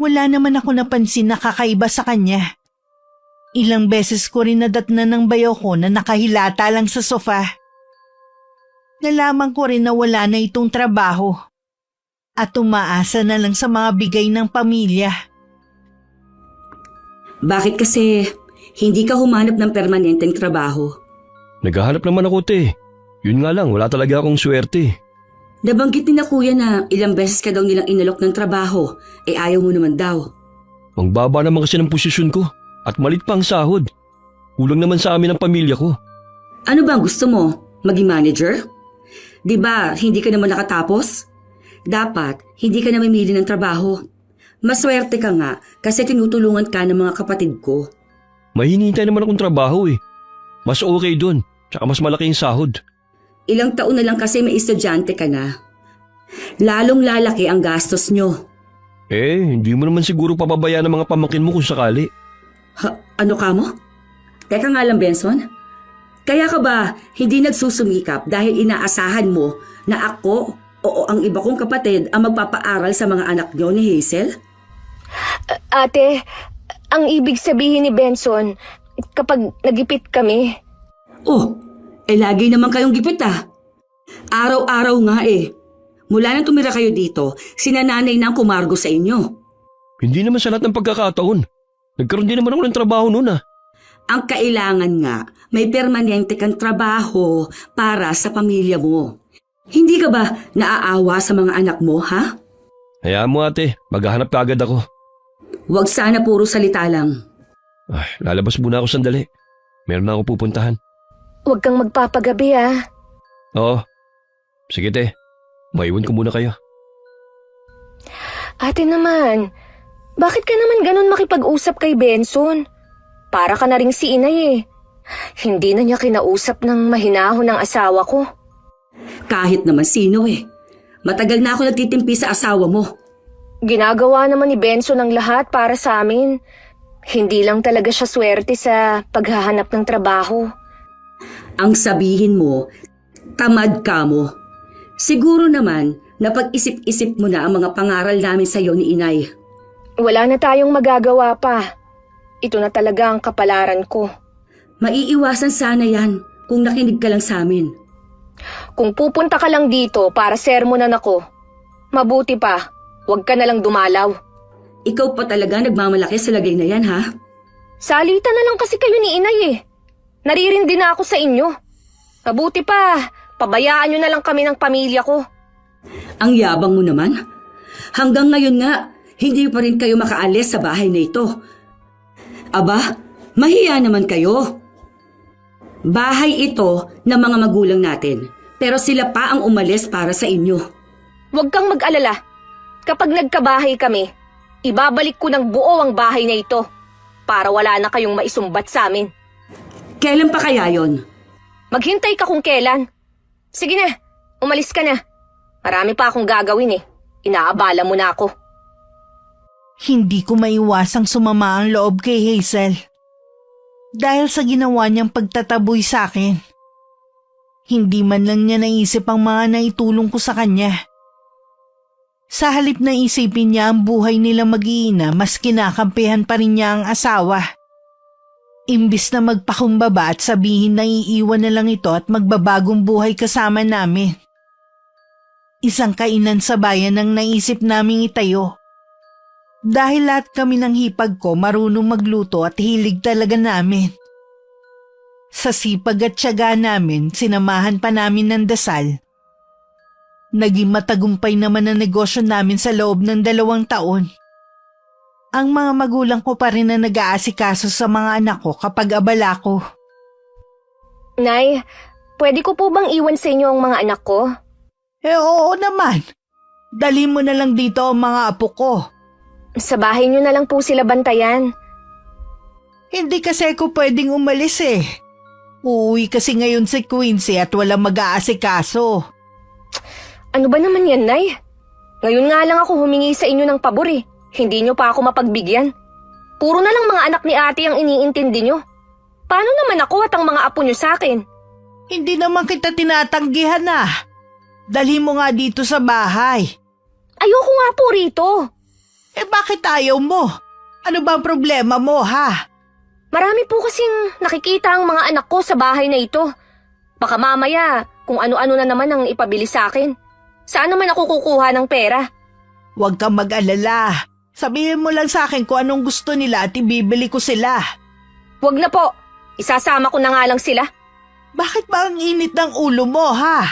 Wala naman ako napansin na kakaiba sa kanya. Ilang beses ko rin nadatnan ng bayaw ko na nakahilata lang sa sofa. Nalaman ko rin na wala na itong trabaho at umaasa na lang sa mga bigay ng pamilya. Bakit kasi hindi ka humanap ng permanenteng trabaho? Naghahanap naman ako, te. Yun nga lang, wala talaga akong swerte. Nabanggit ni na kuya na ilang beses ka daw nilang inalok ng trabaho, ayaw mo naman daw. Ang baba naman kasi ng posisyon ko at malit pa ang sahod. Kulang naman sa amin ang pamilya ko. Ano ba ang gusto mo? Maging manager? Di ba hindi ka naman nakatapos? Dapat hindi ka na mamili ng trabaho. Maswerte ka nga kasi tinutulungan ka ng mga kapatid ko. May hinihintay naman akong trabaho eh. Mas okay dun, tsaka mas malaki yung sahod. Ilang taon na lang kasi may estudyante ka na. Lalong lalaki ang gastos nyo. Hindi mo naman siguro papabayaan ng mga pamangkin mo kung sakali. Ano ka mo? Teka nga lang, Benson. Kaya ka ba hindi nagsusumikap dahil inaasahan mo na ako o ang iba kong kapatid ang magpapaaral sa mga anak nyo ni Hazel? Ate, ang ibig sabihin ni Benson, kapag nagipit kami, Oh, lagi naman kayong gipit ah. Araw-araw nga eh. Mula nang tumira kayo dito, sinananay na ang kumargo sa inyo. Hindi naman sa lahat ng pagkakataon. Nagkaroon din naman ako ng trabaho noon ah. Ang kailangan nga, may permanente kang trabaho para sa pamilya mo. Hindi ka ba naaawa sa mga anak mo, ha? Hayaan mo ate, maghahanap ka agad ako. Huwag sana puro salita lang. Lalabas muna ako sandali. Meron na ako pupuntahan. huwag kang magpapagabi ah. Oo. Sige te, maiwan ko muna kayo. Ate naman, bakit ka naman ganun makipag-usap kay Benson? Para ka na ring si inay eh. Hindi na niya kinausap ng mahinahon ng asawa ko. Kahit naman sino eh. Matagal na ako nagtitimpi sa asawa mo. Ginagawa naman ni Benson ang lahat para sa amin. Hindi lang talaga siya swerte sa paghahanap ng trabaho. Ang sabihin mo, tamad ka mo. Siguro naman, napag-isip-isip mo na ang mga pangaral namin sa iyo ni inay. Wala na tayong magagawa pa. Ito na talaga ang kapalaran ko. Maiiwasan sana yan kung nakinig ka lang sa amin. Kung pupunta ka lang dito para sermonan ako, mabuti pa, huwag ka na lang dumalaw. Ikaw pa talaga nagmamalaki sa lagay na yan, ha? Salita na lang kasi kayo ni inay eh. Naririndi na ako sa inyo. Mabuti pa, pabayaan nyo na lang kami ng pamilya ko. Ang yabang mo naman. Hanggang ngayon nga, hindi pa rin kayo makaalis sa bahay na ito. Aba, mahiya naman kayo. Bahay ito ng mga magulang natin, pero sila pa ang umalis para sa inyo. Huwag kang mag-alala. Kapag nagkabahay kami, ibabalik ko ng buo ang bahay na ito para wala na kayong maisumbat sa amin. Kailan pa kaya yon? Maghintay ka kung kailan. Sige na, umalis ka na. Marami pa akong gagawin eh. Inaabala mo na ako. Hindi ko maiwasang sumama ang loob kay Hazel. Dahil sa ginawa niyang pagtataboy sa akin. Hindi man lang niya naisip ang mga naitulong ko sa kanya. Sa halip na isipin niya ang buhay nila mag-iina, mas kinakampihan pa rin niya ang asawa. Imbis na magpakumbaba at sabihin na iiwan na lang ito at magbabagong buhay kasama namin. Isang kainan sa bayan ang naisip naming itayo. Dahil lahat kami ng hipag ko marunong magluto at hilig talaga namin. Sa sipag at tiyaga namin, sinamahan pa namin ng dasal. Naging matagumpay naman ang negosyo namin sa loob ng 2 taon. Ang mga magulang ko pa rin na nag-aasikaso sa mga anak ko kapag abala ko. Nay, pwede ko po bang iwan sa inyo ang mga anak ko? Oo naman. Dali mo na lang dito ang mga apo ko. Sa bahay niyo na lang po sila bantayan. Hindi kasi ako pwedeng umalis eh. Uuwi kasi ngayon si Quincy at walang mag-aasikaso. Ano ba naman yan, Nay? Ngayon nga lang ako humingi sa inyo ng pabor eh. Hindi niyo pa ako mapagbigyan. Puro na lang mga anak ni ate ang iniintindi niyo. Paano naman ako at ang mga apo niyo sa akin? Hindi naman kita tinatanggihan ah. Dali mo nga dito sa bahay. Ayoko nga po rito. Bakit ayaw mo? Ano ba ang problema mo ha? Marami po kasing nakikita ang mga anak ko sa bahay na ito. Baka mamaya kung ano-ano na naman ang ipabili sa akin. Saan naman ako kukuha ng pera? Huwag kang mag-alala. Sabihin mo lang sa akin kung anong gusto nila at ibibili ko sila. Huwag na po. Isasama ko na nga lang sila. Bakit ba ang init ng ulo mo ha?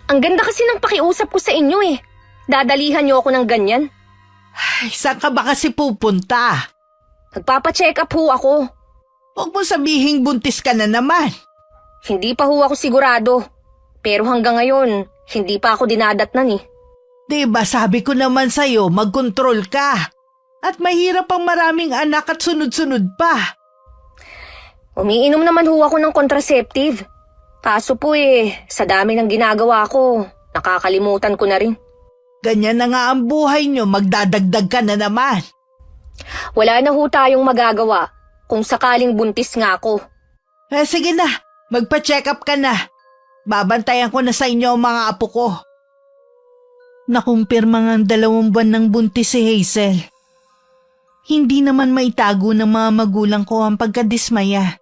Ang ganda kasi ng pakiusap ko sa inyo eh. Dadalihan niyo ako ng ganyan. Ay, saan ka ba kasi pupunta? Nagpapacheck up ho ako. Huwag mo sabihing buntis ka na naman. Hindi pa ho ako sigurado. Pero hanggang ngayon, hindi pa ako dinadatnan eh. Diba sabi ko naman sa'yo, mag-control ka. At mahirap ang maraming anak at sunod-sunod pa. Umiinom naman ho ako ng contraceptive. Kaso po sa dami ng ginagawa ko, nakakalimutan ko na rin. Ganyan na nga ang buhay nyo, magdadagdag ka na naman. Wala na ho tayong magagawa kung sakaling buntis nga ako. Sige na, magpa-check up ka na. Babantayan ko na sa inyo ang mga apo ko. Nakumpirma nga ang 2 buwan ng buntis si Hazel. Hindi naman maitago ng mga magulang ko ang pagkadismaya.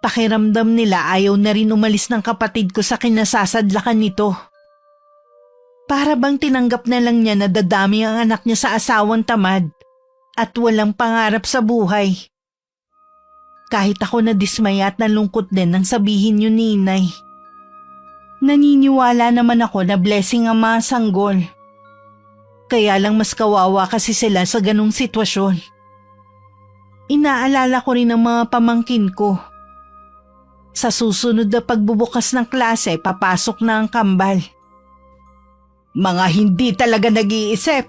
Pakiramdam nila ayaw na rin umalis ng kapatid ko sa kinasasadlakan nito. Para bang tinanggap na lang niya na dadami ang anak niya sa asawang tamad at walang pangarap sa buhay. Kahit ako nadismaya at nalungkot din nang sabihin yun ni Inay. Naniniwala naman ako na blessing ang mga sanggol. Kaya lang mas kawawa kasi sila sa ganung sitwasyon. Inaalala ko rin ang mga pamangkin ko. Sa susunod na pagbubukas ng klase, papasok na ang kambal. Mga hindi talaga nag-iisip.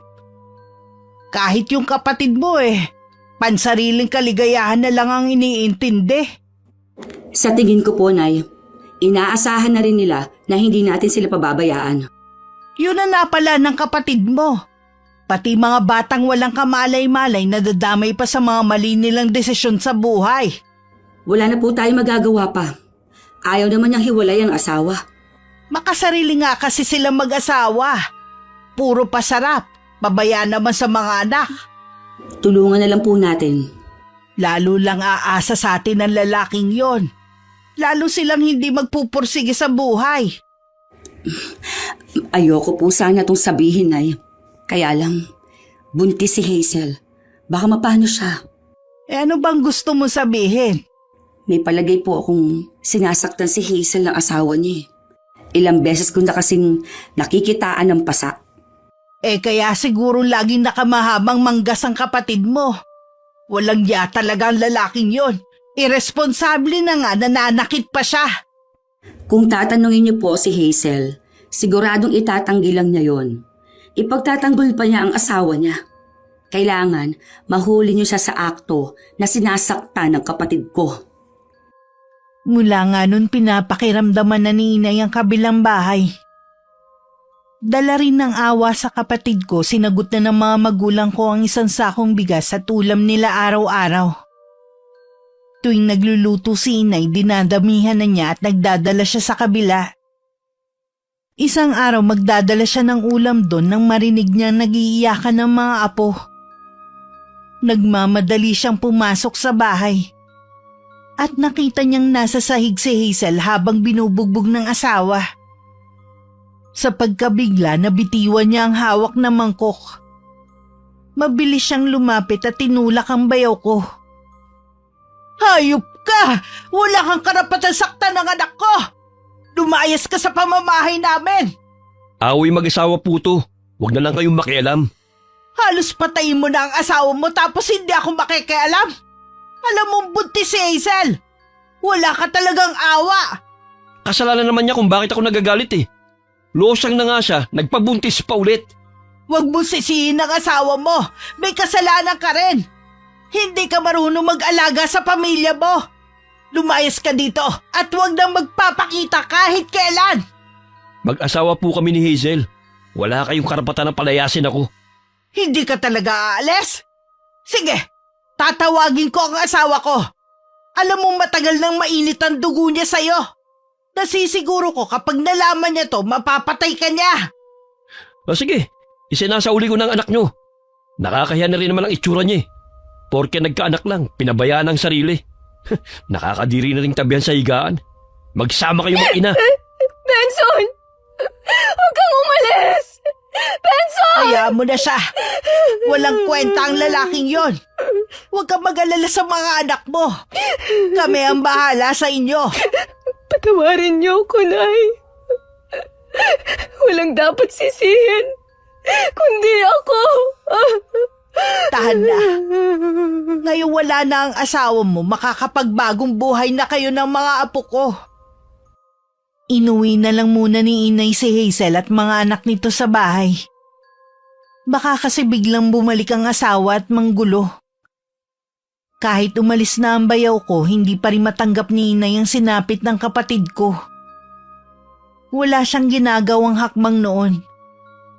Kahit yung kapatid mo pansariling kaligayahan na lang ang iniintindi. Sa tingin ko po, Nay, inaasahan na rin nila na hindi natin sila pababayaan. Yun na napala ng kapatid mo. Pati mga batang walang kamalay-malay na dadamay pa sa mga mali nilang desisyon sa buhay. Wala na po tayong magagawa pa. Ayaw naman niyang hiwalay ang asawa. Makasarili nga kasi silang mag-asawa. Puro pasarap, babaya naman sa mga anak. Tulungan na lang po natin. Lalo lang aasa sa atin ang lalaking yon. Lalo silang hindi magpupursige sa buhay. Ayoko po sana itong sabihin, Nay. Kaya lang, buntis si Hazel. Baka mapano siya. Ano bang gusto mo sabihin? May palagay po akong sinasaktan si Hazel ng asawa niya. Ilang beses ko na kasing nakikitaan ng pasa. Kaya siguro laging nakamahabang manggas ang kapatid mo. Walang ya talaga ang lalaking yon. Irresponsable na nga, nananakit pa siya. Kung tatanungin niyo po si Hazel, siguradong itatanggi lang niya yon. Ipagtatanggol pa niya ang asawa niya. Kailangan mahuli niyo siya sa akto na sinasaktan ng kapatid ko. Mula nga nun pinapakiramdaman na ni Inay ang kabilang bahay. Dala rin ng awa sa kapatid ko, sinagot na ng mga magulang ko ang isang sakong bigas at ulam nila araw-araw. Tuwing nagluluto si Inay, dinadamihan na niya at nagdadala siya sa kabila. Isang araw magdadala siya ng ulam doon nang marinig niyang nag-iiyakan ng mga apo. Nagmamadali siyang pumasok sa bahay. At nakita niyang nasa sahig si Hazel habang binubugbog ng asawa. Sa pagkabigla, nabitiwan niya ang hawak na mangkok. Mabilis siyang lumapit at tinulak ang bayaw ko. Hayop ka! Wala kang karapatan saktan ng anak ko! Lumayas ka sa pamamahay namin! Away mag-asawa po to. Huwag na lang kayong makialam. Halos patayin mo na ang asawa mo tapos hindi ako makikialam. Alam mong buntis si Hazel. Wala ka talagang awa. Kasalanan naman niya kung bakit ako nagagalit. Losang na nga siya, nagpabuntis pa ulit. Huwag mo sisihin ang asawa mo. May kasalanan ka rin. Hindi ka marunong mag-alaga sa pamilya mo. Lumayas ka dito at huwag nang magpapakita kahit kailan. Mag-asawa po kami ni Hazel. Wala kayong karapatan na palayasin ako. Hindi ka talaga aalis? Sige, tatawagin ko ang asawa ko. Alam mo matagal nang mainit ang dugo niya sa'yo. Nasisiguro ko kapag nalaman niya to, mapapatay ka niya. Sige, isinasauli ko ng anak nyo. Nakakahiya na rin naman ang itsura niya. Porke nagkaanak lang, pinabayaan ang sarili. Nakakadiri na ring tabihan sa higaan. Magsama kayo mag-ina. Benson! Huwag kang umalis! Benson! Hayaan mo na siya. Walang kwenta ang lalaking yon. Huwag kang mag-alala sa mga anak mo. Kami ang bahala sa inyo. Patawarin niyo ko, Nay. Walang dapat sisihin, kundi ako. Tahan na. Ngayon wala na ang asawa mo, makakapagbagong buhay na kayo ng mga apo ko. Inuwi na lang muna ni Inay si Hazel at mga anak nito sa bahay. Baka kasi biglang bumalik ang asawa at manggulo. Kahit umalis na ang bayaw ko, hindi pa rin matanggap ni Inay ang sinapit ng kapatid ko. Wala siyang ginagawang hakbang noon.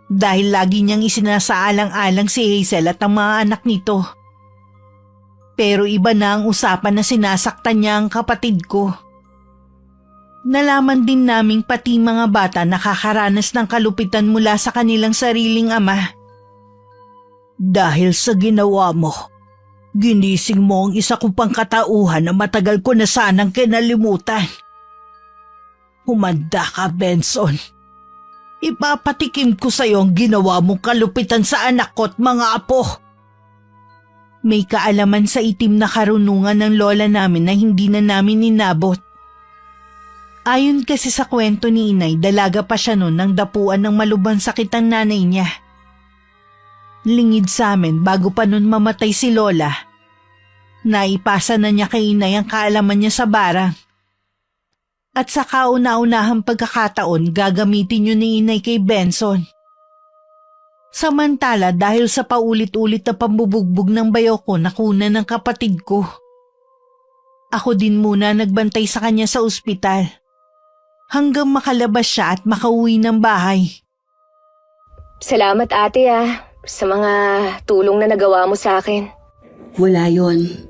dahil lagi niyang isinasaalang-alang si Hazel at ang mga anak nito. Pero iba na ang usapan na sinasaktan niya ang kapatid ko. Nalaman din naming pati mga bata nakakaranas ng kalupitan mula sa kanilang sariling ama. Dahil sa ginawa mo, ginising mo ang isa ko pang katauhan na matagal ko na sanang kinalimutan. Humanda ka, Benson. Ipapatikim ko sa iyo ang ginawa mong kalupitan sa anak ko at mga apo. May kaalaman sa itim na karunungan ng lola namin na hindi na namin inabot. Ayon kasi sa kwento ni inay, dalaga pa siya noon nang dapuan ng malubhang sakit ang nanay niya. Lingid sa amin bago pa noon mamatay si lola. Naipasa na niya kay inay ang kaalaman niya sa barang. At sa kauna-unahang pagkakataon, gagamitin yun ni inay kay Benson. Samantala dahil sa paulit-ulit na pambubugbog ng bayaw ko nakuna ng kapatid ko. Ako din muna nagbantay sa kanya sa ospital. Hanggang makalabas siya at makauwi ng bahay. Salamat ate sa mga tulong na nagawa mo sa akin. Wala yon.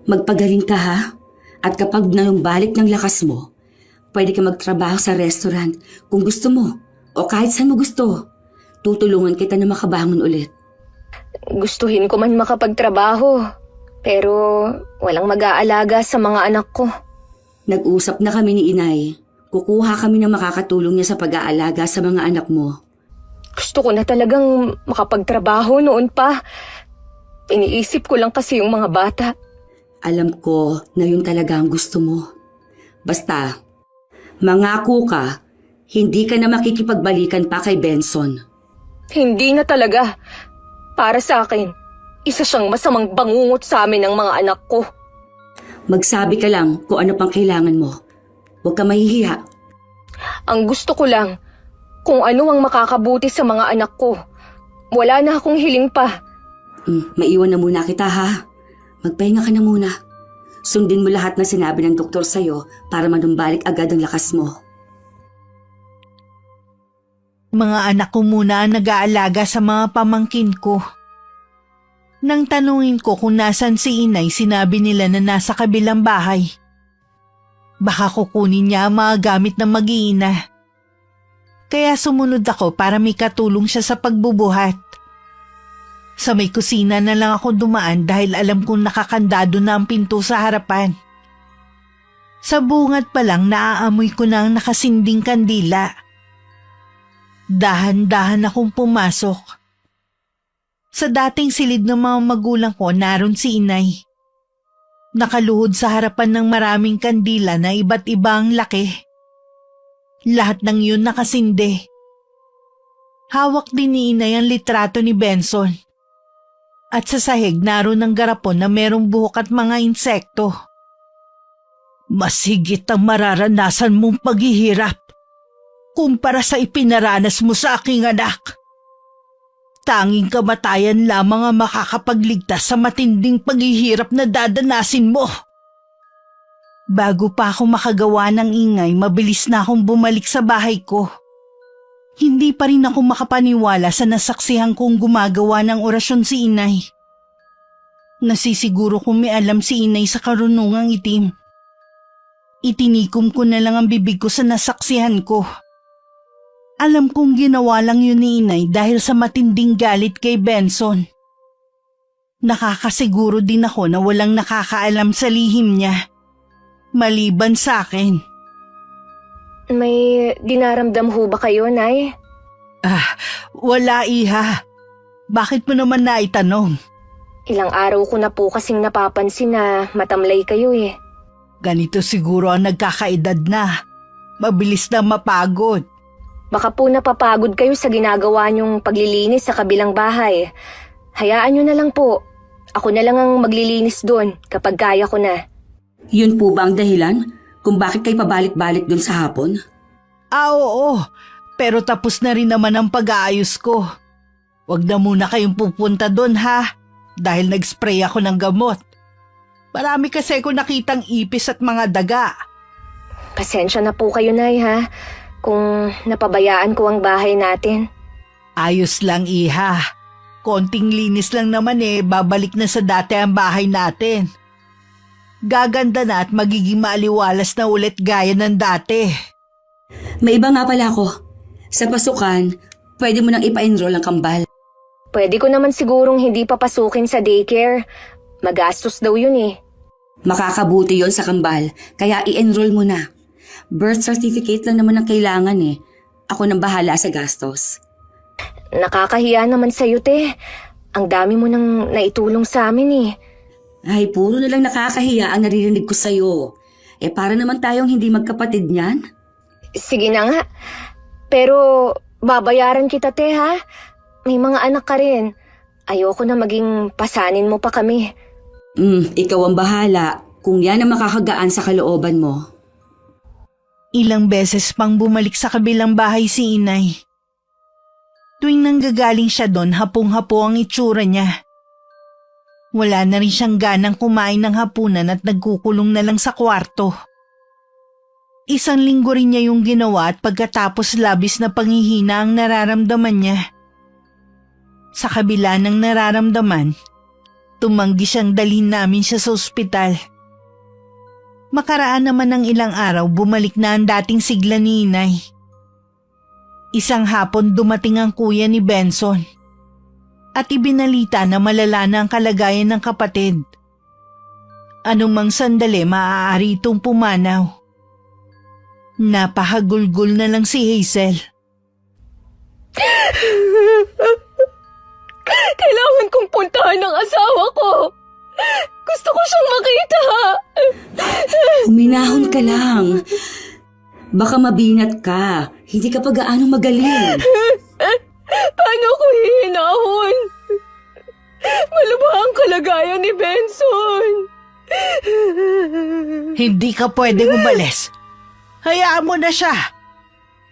Magpagaling ka ha. At kapag nalumbalik ng lakas mo, pwede ka magtrabaho sa restaurant kung gusto mo o kahit saan mo gusto. Tutulungan kita na makabangon ulit. Gustuhin ko man makapagtrabaho, pero walang mag-aalaga sa mga anak ko. Nag-usap na kami ni inay. Kukuha kami ng makakatulong niya sa pag-aalaga sa mga anak mo. Gusto ko na talagang makapagtrabaho noon pa. Iniisip ko lang kasi yung mga bata. Alam ko na yun talaga ang gusto mo. Basta, mangako ka, hindi ka na makikipagbalikan pa kay Benson. Hindi na talaga. Para sa akin, isa siyang masamang bangungot sa amin ng mga anak ko. Magsabi ka lang kung ano pang kailangan mo. Huwag ka mahihiya. Ang gusto ko lang, kung ano ang makakabuti sa mga anak ko. Wala na akong hiling pa. Maiwan na muna kita ha. Magpahinga ka na muna. Sundin mo lahat na sinabi ng doktor sa'yo para manumbalik agad ang lakas mo. Mga anak ko muna ang nag-aalaga sa mga pamangkin ko. Nang tanungin ko kung nasan si inay, sinabi nila na nasa kabilang bahay. Baka kukunin niya ang mga gamit ng mag-iina. Kaya sumunod ako para may katulong siya sa pagbubuhat. Sa may kusina na lang ako dumaan dahil alam kong nakakandado na ang pinto sa harapan. Sa bungad pa lang naaamoy ko na ang nakasinding kandila. Dahan-dahan akong pumasok. Sa dating silid ng mga magulang ko naroon si inay. Nakaluhod sa harapan ng maraming kandila na iba't ibang laki. Lahat ng yun nakasinde. Hawak din ni inay ang litrato ni Benson. At sa sahig naroon ang garapon na merong buhok at mga insekto. Mas higit ang mararanasan mong paghihirap kumpara sa ipinaranas mo sa aking anak. Tanging kamatayan lamang ang makakapagligtas sa matinding paghihirap na dadanasin mo. Bago pa ako makagawa ng ingay, mabilis na akong bumalik sa bahay ko. Hindi pa rin ako makapaniwala sa nasaksihan kong gumagawa ng orasyon si inay. Nasisiguro kung may alam si inay sa karunungang itim. Itinikom ko na lang ang bibig ko sa nasaksihan ko. Alam kong ginawa lang yun ni inay dahil sa matinding galit kay Benson. Nakakasiguro din ako na walang nakakaalam sa lihim niya, maliban sa akin. May dinaramdam ho ba kayo, Nay? Wala iha. Bakit mo naman naitanong? Ilang araw ko na po kasing napapansin na matamlay kayo eh. Ganito siguro ang nagkakaedad na. Mabilis na mapagod. Baka po napapagod kayo sa ginagawa niyong paglilinis sa kabilang bahay. Hayaan niyo na lang po. Ako na lang ang maglilinis doon kapag kaya ko na. Yun po ba ang dahilan kung bakit kayo pabalik-balik dun sa hapon? Oo. Pero tapos na rin naman ang pag-aayos ko. Huwag na muna kayong pupunta doon ha. Dahil nag-spray ako ng gamot. Marami kasi ko nakitang ipis at mga daga. Pasensya na po kayo, Nay, ha? Kung napabayaan ko ang bahay natin. Ayos lang, iha. Konting linis lang naman babalik na sa dati ang bahay natin. Gaganda na at magiging maaliwalas na ulit gaya ng dati. May iba nga pala ako. Sa pasukan, pwede mo nang ipa-enroll ang kambal. Pwede ko naman sigurong hindi papasukin sa daycare. Magastos daw yun eh. Makakabuti yon sa kambal, kaya i-enroll mo na. Birth certificate lang naman ang kailangan eh. Ako nang bahala sa gastos. Nakakahiya naman sa'yo, te. Ang dami mo nang naitulong sa amin eh. Ay, puro na lang nakakahiya ang naririnig ko sa'yo. Para naman tayong hindi magkapatid niyan. Sige na nga. Pero babayaran kita, te, ha? May mga anak ka rin. Ayoko na maging pasanin mo pa kami. Ikaw ang bahala kung yan ang makakagaan sa kalooban mo. Ilang beses pang bumalik sa kabilang bahay si inay. Tuwing nanggagaling siya doon, hapong-hapo ang itsura niya. Wala na rin siyang ganang kumain ng hapunan at nagkukulong na lang sa kwarto. Isang linggo rin niya yung ginawa at pagkatapos labis na panghihina ang nararamdaman niya. Sa kabila ng nararamdaman, tumanggi siyang dalhin namin siya sa ospital. Makaraan naman ng ilang araw, bumalik na ang dating sigla ni inay. Isang hapon dumating ang kuya ni Benson at ibinalita na malala na ang kalagayan ng kapatid. Anumang sandali maaari itong pumanaw. Napahagulgol na lang si Hazel. Kailangan kong puntahan ang asawa ko. Gusto ko siyang makita. Huminahon ka lang. Baka mabinat ka. Hindi ka pa gaano magaling. Paano ko hihinahon? Malubha ang kalagayan ni Benson. Hindi ka pwedeng umalis. Hayaan mo na siya.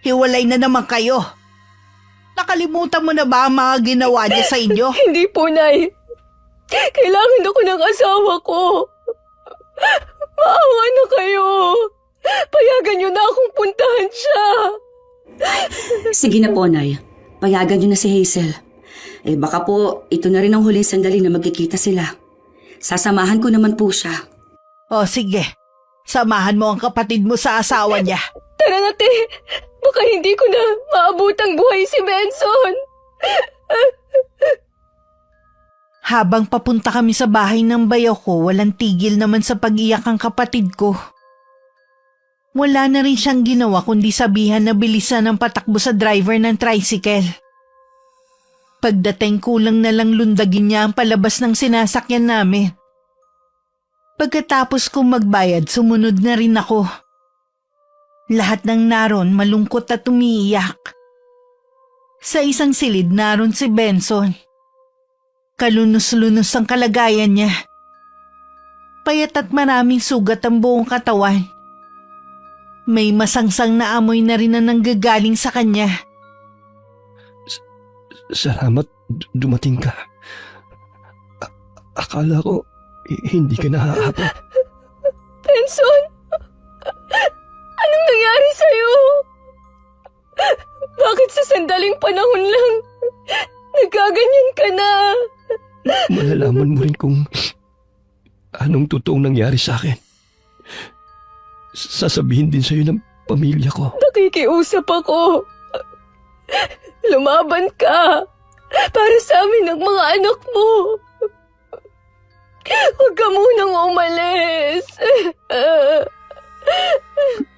Hiwalay na naman kayo. Nakalimutan mo na ba ang mga ginawa niya sa inyo? Hindi po, Nay. Kailangan ako ng asawa ko. Maawa na kayo. Payagan niyo na akong puntahan siya. Sige na po, Nay. Payagan niyo na si Hazel. Baka po ito na rin ang huling sandali na magkikita sila. Sasamahan ko naman po siya. O sige, samahan mo ang kapatid mo sa asawa niya. Tara na, te. Baka hindi ko na maabutang buhay si Benson. Habang papunta kami sa bahay ng bayaw ko, walang tigil naman sa pag-iyak ang kapatid ko. Wala na rin siyang ginawa kundi sabihan na bilisan ang patakbo sa driver ng tricycle. Pagdating kulang na lang lundagin niya ang palabas ng sinasakyan namin. Pagkatapos kong magbayad, sumunod na rin ako. Lahat ng naron malungkot at umiiyak. Sa isang silid naron si Benson. Kalunos-lunos ang kalagayan niya. Payat at maraming sugat ang buong katawan. May masangsang na amoy na rin na nanggagaling sa kanya. Salamat dumating ka. Akala ko hindi ka nahahabol. Benson! Anong nangyari sa'yo? Bakit sa sandaling panahon lang nagkaganyan ka na? Malalaman mo rin kung anong totoong nangyari sa akin. Sasabihin din sa'yo ng pamilya ko. Nakikiusap ako. Lumaban ka para sa amin ng mga anak mo. Huwag ka munang umalis.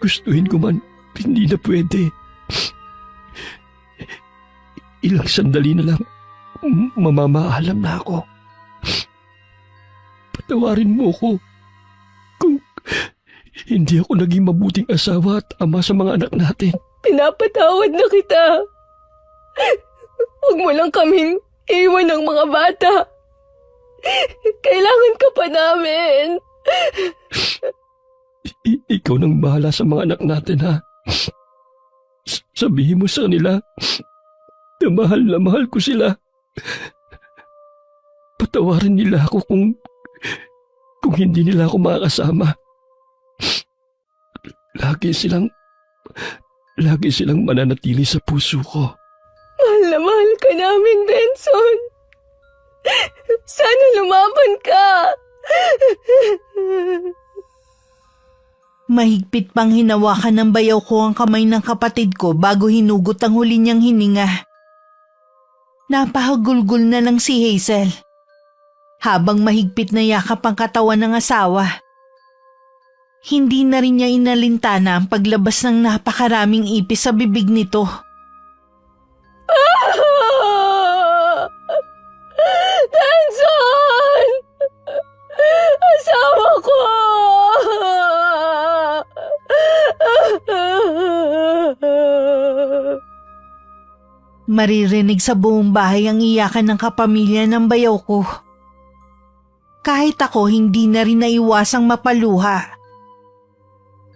Gustuhin ko man, hindi na pwede. Ilang sandali na lang, mamamaalam na ako. Patawarin mo ko kung hindi ako naging mabuting asawa at ama sa mga anak natin. Pinapatawad na kita. Huwag mo lang kaming iwan ng mga bata. Kailangan ka pa namin. Ikaw nang bahala sa mga anak natin, ha? Sabihin mo sa kanila na mahal ko sila. Patawarin nila ako kung hindi nila ako makakasama. Lagi silang mananatili sa puso ko. Mahal na mahal namin, Benson. Sana lumaban ka. Mahigpit pang hinawakan ng bayaw ko ang kamay ng kapatid ko bago hinugot ang huli niyang hininga. Napahagulgol na lang si Hazel. Habang mahigpit na yakap ang katawan ng asawa. Hindi na rin niya inalintana ang paglabas ng napakaraming ipis sa bibig nito. Benson! Asawa ko! Maririnig sa buong bahay ang iyakan ng kapamilya ng bayaw ko. Kahit ako hindi na rin naiwasang mapaluha.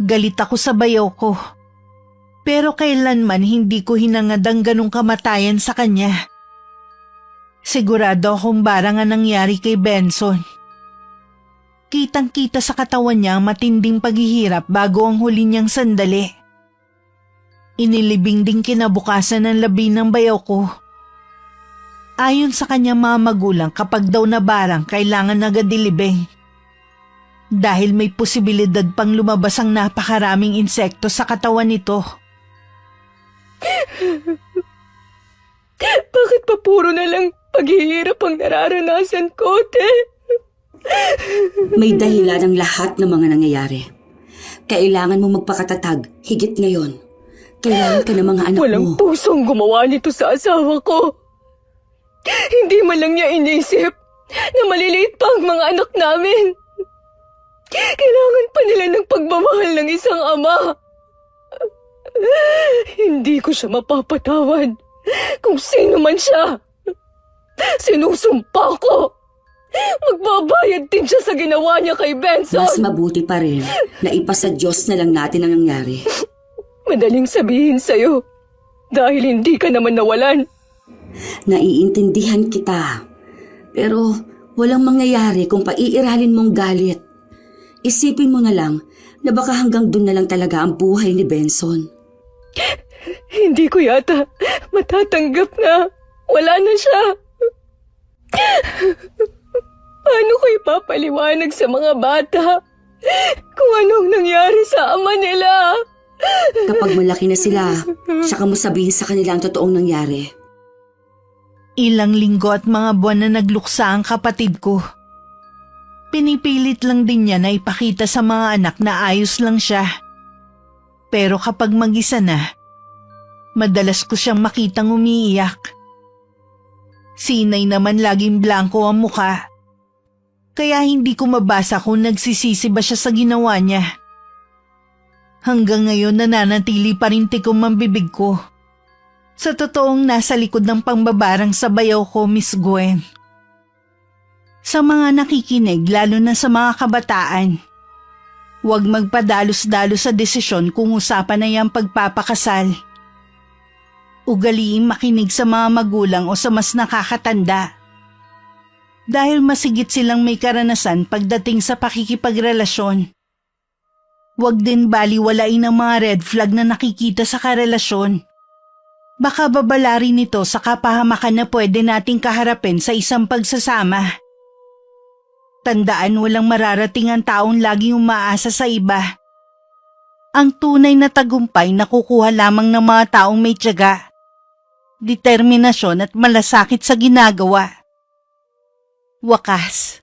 Galit ako sa bayaw ko. Pero kailanman hindi ko hinangad ang ganong kamatayan sa kanya. Sigurado akong barang ang nangyari kay Benson. Kitang-kita sa katawan niya ang matinding paghihirap bago ang huli niyang sandali. Inilibing din kinabukasan ng labi ng bayaw ko. Ayon sa kanyang mga magulang, kapag daw nabarang kailangan agad ilibing. Dahil may posibilidad pang lumabas ang napakaraming insekto sa katawan nito. Bakit pa puro na lang paghihirap ang nararanasan ko, te? May dahilan ang lahat ng mga nangyayari. Kailangan mo magpakatatag higit ngayon. Kailangan ka ng mga anak Walang mo. pusong gumawa nito sa asawa ko. Hindi man lang niya inisip na maliliit pa ang mga anak namin. Kailangan pa nila ng pagmamahal ng isang ama. Hindi ko siya mapapatawad kung sino man siya. Sinusumpa ko. Magbabayad din siya sa ginawa niya kay Benson. Mas mabuti pa rin na ipasa Diyos na lang natin ang nangyari. Madaling sabihin sa'yo dahil hindi ka naman nawalan. Naiintindihan kita. Pero walang mangyayari kung paiiralin mong galit. Isipin mo na lang na baka hanggang doon na lang talaga ang buhay ni Benson. Hindi ko yata matatanggap na wala na siya. Paano ko ipapaliwanag sa mga bata kung anong nangyari sa ama nila? Kapag malaki na sila, saka mo sabihin sa kanila ang totoong nangyari. Ilang linggo at mga buwan na nagluksa ang kapatid ko. Pinipilit lang din niya na ipakita sa mga anak na ayos lang siya. Pero kapag mag-isa na, madalas ko siyang makitang umiiyak. Sinay naman laging blanko ang muka. Kaya hindi ko mabasa kung nagsisisi ba siya sa ginawa niya. Hanggang ngayon nananatili pa rin tikom ang bibig ko. Sa totoong nasa likod ng pangbabarang sa bayaw ko, Miss Gwen. Sa mga nakikinig, lalo na sa mga kabataan, huwag magpadalos-dalos sa desisyon kung usapan na yung pagpapakasal. Ugaliing makinig sa mga magulang o sa mas nakakatanda. Dahil masigit silang may karanasan pagdating sa pakikipagrelasyon. Huwag din baliwalain ang mga red flag na nakikita sa karelasyon. Baka babala rin ito sa kapahamakan na pwede nating kaharapin sa isang pagsasama. Tandaan, walang mararating ang taong laging umaasa sa iba. Ang tunay na tagumpay nakukuha lamang ng mga taong may tiyaga, determinasyon at malasakit sa ginagawa. Wakas.